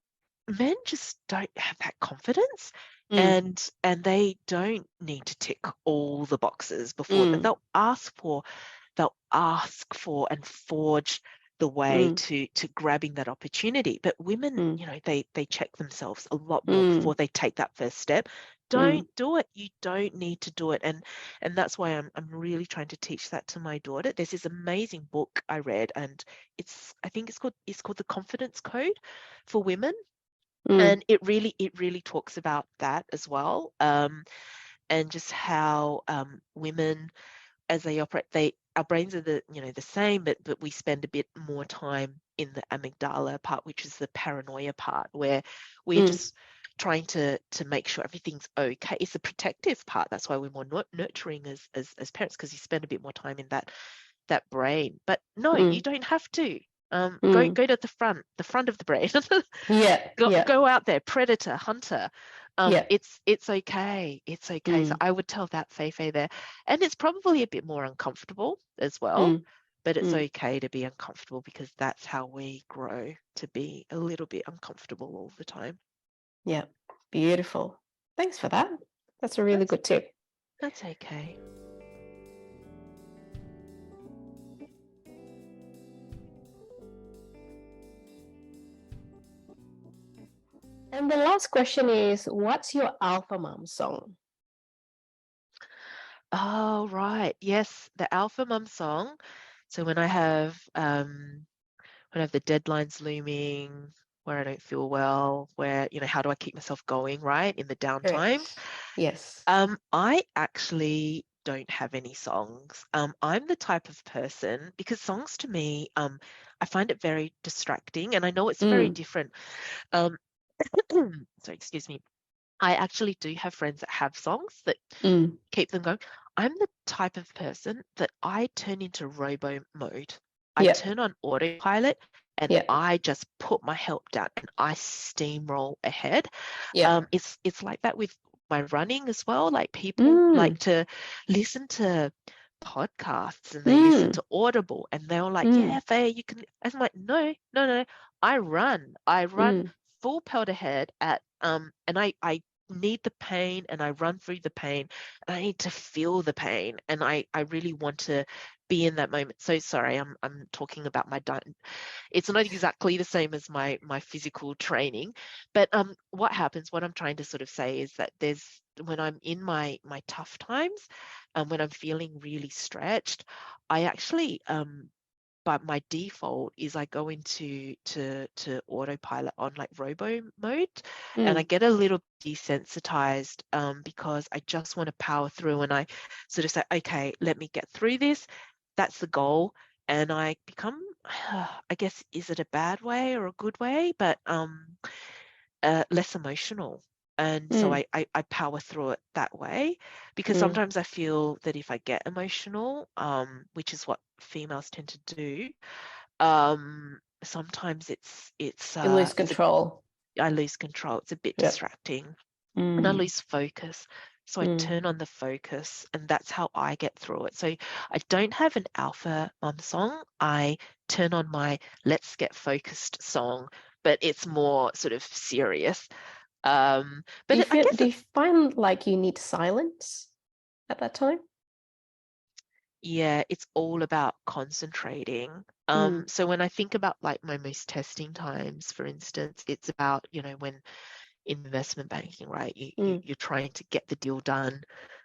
S2: men just don't have that confidence,
S3: mm,
S2: and they don't need to tick all the boxes before that.
S3: mm,
S2: They'll ask for and forge the way
S3: mm,
S2: to grabbing that opportunity. But women,
S3: mm,
S2: they check themselves a lot more
S3: mm,
S2: before they take that first step.
S3: mm,
S2: Don't do it. You don't need to do it. And that's why I'm really trying to teach that to my daughter. There's this amazing book I read, and I think it's called The Confidence Code for Women.
S3: mm,
S2: And it really talks about that as well. And just how women, as they operate, our brains are the same, but we spend a bit more time in the amygdala part, which is the paranoia part, where we're
S3: mm,
S2: just trying to make sure everything's okay. It's the protective part. That's why we're more nurturing as parents, because you spend a bit more time in that brain. But no, you
S3: mm,
S2: don't have to. Go
S3: mm.
S2: go to the front of the brain.
S3: Yeah,
S2: go
S3: yeah,
S2: go out there, predator, hunter.
S3: yeah.
S2: It's okay. It's okay. So
S3: Mm,
S2: I would tell that Fei-Fei there. And it's probably a bit more uncomfortable as well,
S3: mm,
S2: but it's
S3: mm.
S2: okay to be uncomfortable, because that's how we grow, to be a little bit uncomfortable all the time.
S3: Yeah, beautiful. Thanks for that. That's a really
S2: That's
S3: good tip.
S2: that's okay.
S3: And the last question is, what's your alpha mom song?
S2: Oh, right. Yes, the Alpha Mum song. So when I have the deadlines looming, where I don't feel well, where, how do I keep myself going, right, in the downtimes?
S3: Correct. Yes.
S2: I actually don't have any songs. I'm the type of person, because songs to me, I find it very distracting, and I know it's very
S3: Mm,
S2: different. Um, sorry, excuse me. I actually do have friends that have songs that
S3: mm,
S2: keep them going. I'm the type of person that I turn into robo mode. I
S3: Yep.
S2: turn on autopilot and
S3: Yep.
S2: I just put my help down and I steamroll ahead.
S3: Yep.
S2: It's like that with my running as well. Like people like to listen to podcasts and they listen to Audible and they're like, yeah, Faye, you can. I'm like, no. I run full pelt ahead and I need the pain and I run through the pain and I need to feel the pain and I really want to be in that moment. So sorry, I'm talking about my diet. It's not exactly the same as my physical training, but what happens, what I'm trying to sort of say is that when I'm in my tough times and when I'm feeling really stretched, I actually but my default is I go into to autopilot on like robo mode and I get a little desensitized because I just want to power through and I sort of say, okay, let me get through this. That's the goal. And I become, I guess, is it a bad way or a good way? But less emotional. And so I power through it that way because sometimes I feel that if I get emotional, which is what females tend to do, sometimes
S3: You lose control.
S2: I lose control. It's a bit distracting and I lose focus. So I turn on the focus and that's how I get through it. So I don't have an alpha mum song. I turn on my let's get focused song, but it's more sort of serious. But
S3: do you find like you need silence at that time?
S2: Yeah, it's all about concentrating. So when I think about like my most testing times, for instance, it's about, when investment banking, right? You're trying to get the deal done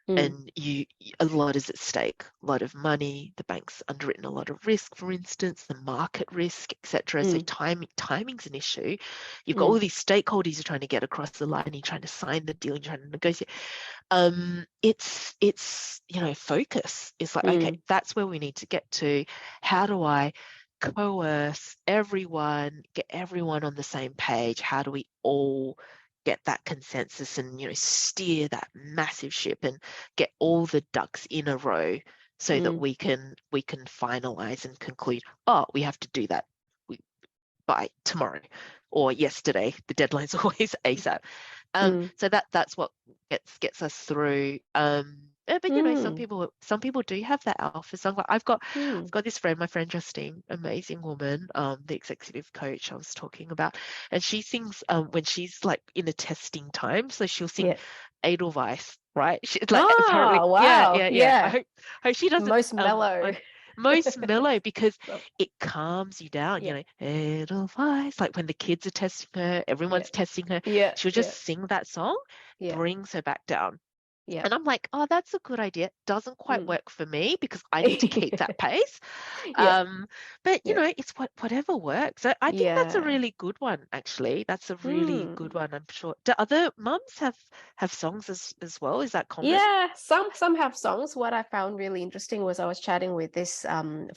S2: and a lot is at stake, a lot of money, the bank's underwritten a lot of risk, for instance, the market risk, etc. So timing's an issue. You've got all these stakeholders you're trying to get across the line, you're trying to sign the deal, you're trying to negotiate. It's focus. It's like, okay, that's where we need to get to. How do I coerce everyone, get everyone on the same page? How do we all get that consensus and steer that massive ship and get all the ducks in a row so that we can finalize and conclude, oh, we have to do that by tomorrow or yesterday. The deadline's always ASAP. So that's what gets us through. But some people do have that alpha song. Like I've got this friend, my friend Justine, amazing woman, the executive coach I was talking about, and she sings when she's like in a testing time. So she'll sing Edelweiss, right? She's like apparently,
S3: wow,
S2: yeah. I hope she doesn't
S3: most mellow.
S2: Most mellow because it calms you down, Edelweiss, like when the kids are testing her, everyone's testing her, she'll just sing that song, brings her back down. And I'm like, oh, that's a good idea. Doesn't quite work for me because I need to keep that pace. But it's whatever works. I think that's a really good one, actually. That's a really good one, I'm sure. Do other mums have songs as well? Is that common?
S3: Yeah, some have songs. What I found really interesting was I was chatting with this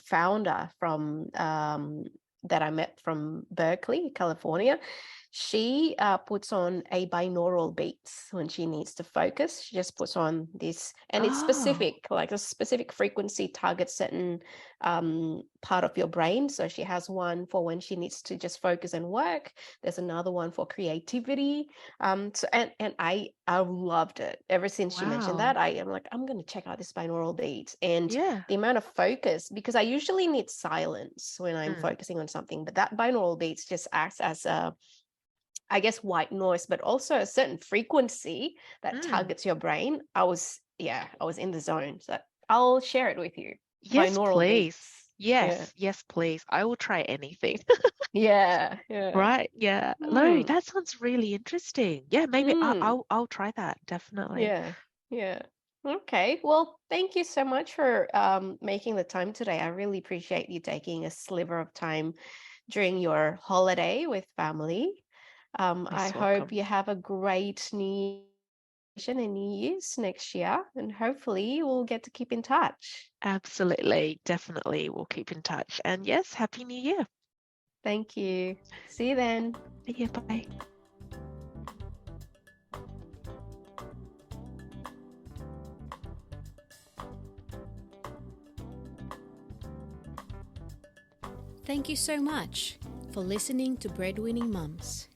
S3: founder from that I met from Berkeley, California. She puts on a binaural beats when she needs to focus. She just puts on this, and it's specific, like a specific frequency targets certain part of your brain. So she has one for when she needs to just focus and work. There's another one for creativity. So and I loved it. Ever since she mentioned that, I am like, I'm going to check out this binaural beats and the amount of focus, because I usually need silence when I'm focusing on something, but that binaural beats just acts as a, I guess, white noise, but also a certain frequency that targets your brain. I was in the zone. So I'll share it with you.
S2: Yes,
S3: Binaural
S2: please.
S3: beats.
S2: Yes, please. I will try anything.
S3: Yeah.
S2: Right. Yeah. No, that sounds really interesting. Yeah, maybe I'll try that. Definitely.
S3: Yeah. Okay. Well, thank you so much for making the time today. I really appreciate you taking a sliver of time during your holiday with family. I hope you have a great New Year and New Year's next year, and hopefully we'll get to keep in touch.
S2: Absolutely. Definitely. We'll keep in touch. And yes, Happy New Year.
S3: Thank you. See you then.
S2: See you. Bye.
S1: Thank you so much for listening to Breadwinning Mums.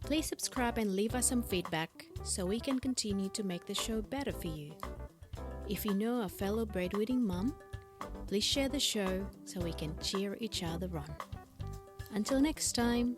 S1: Please subscribe and leave us some feedback so we can continue to make the show better for you. If you know a fellow breadwinning mum, please share the show so we can cheer each other on. Until next time.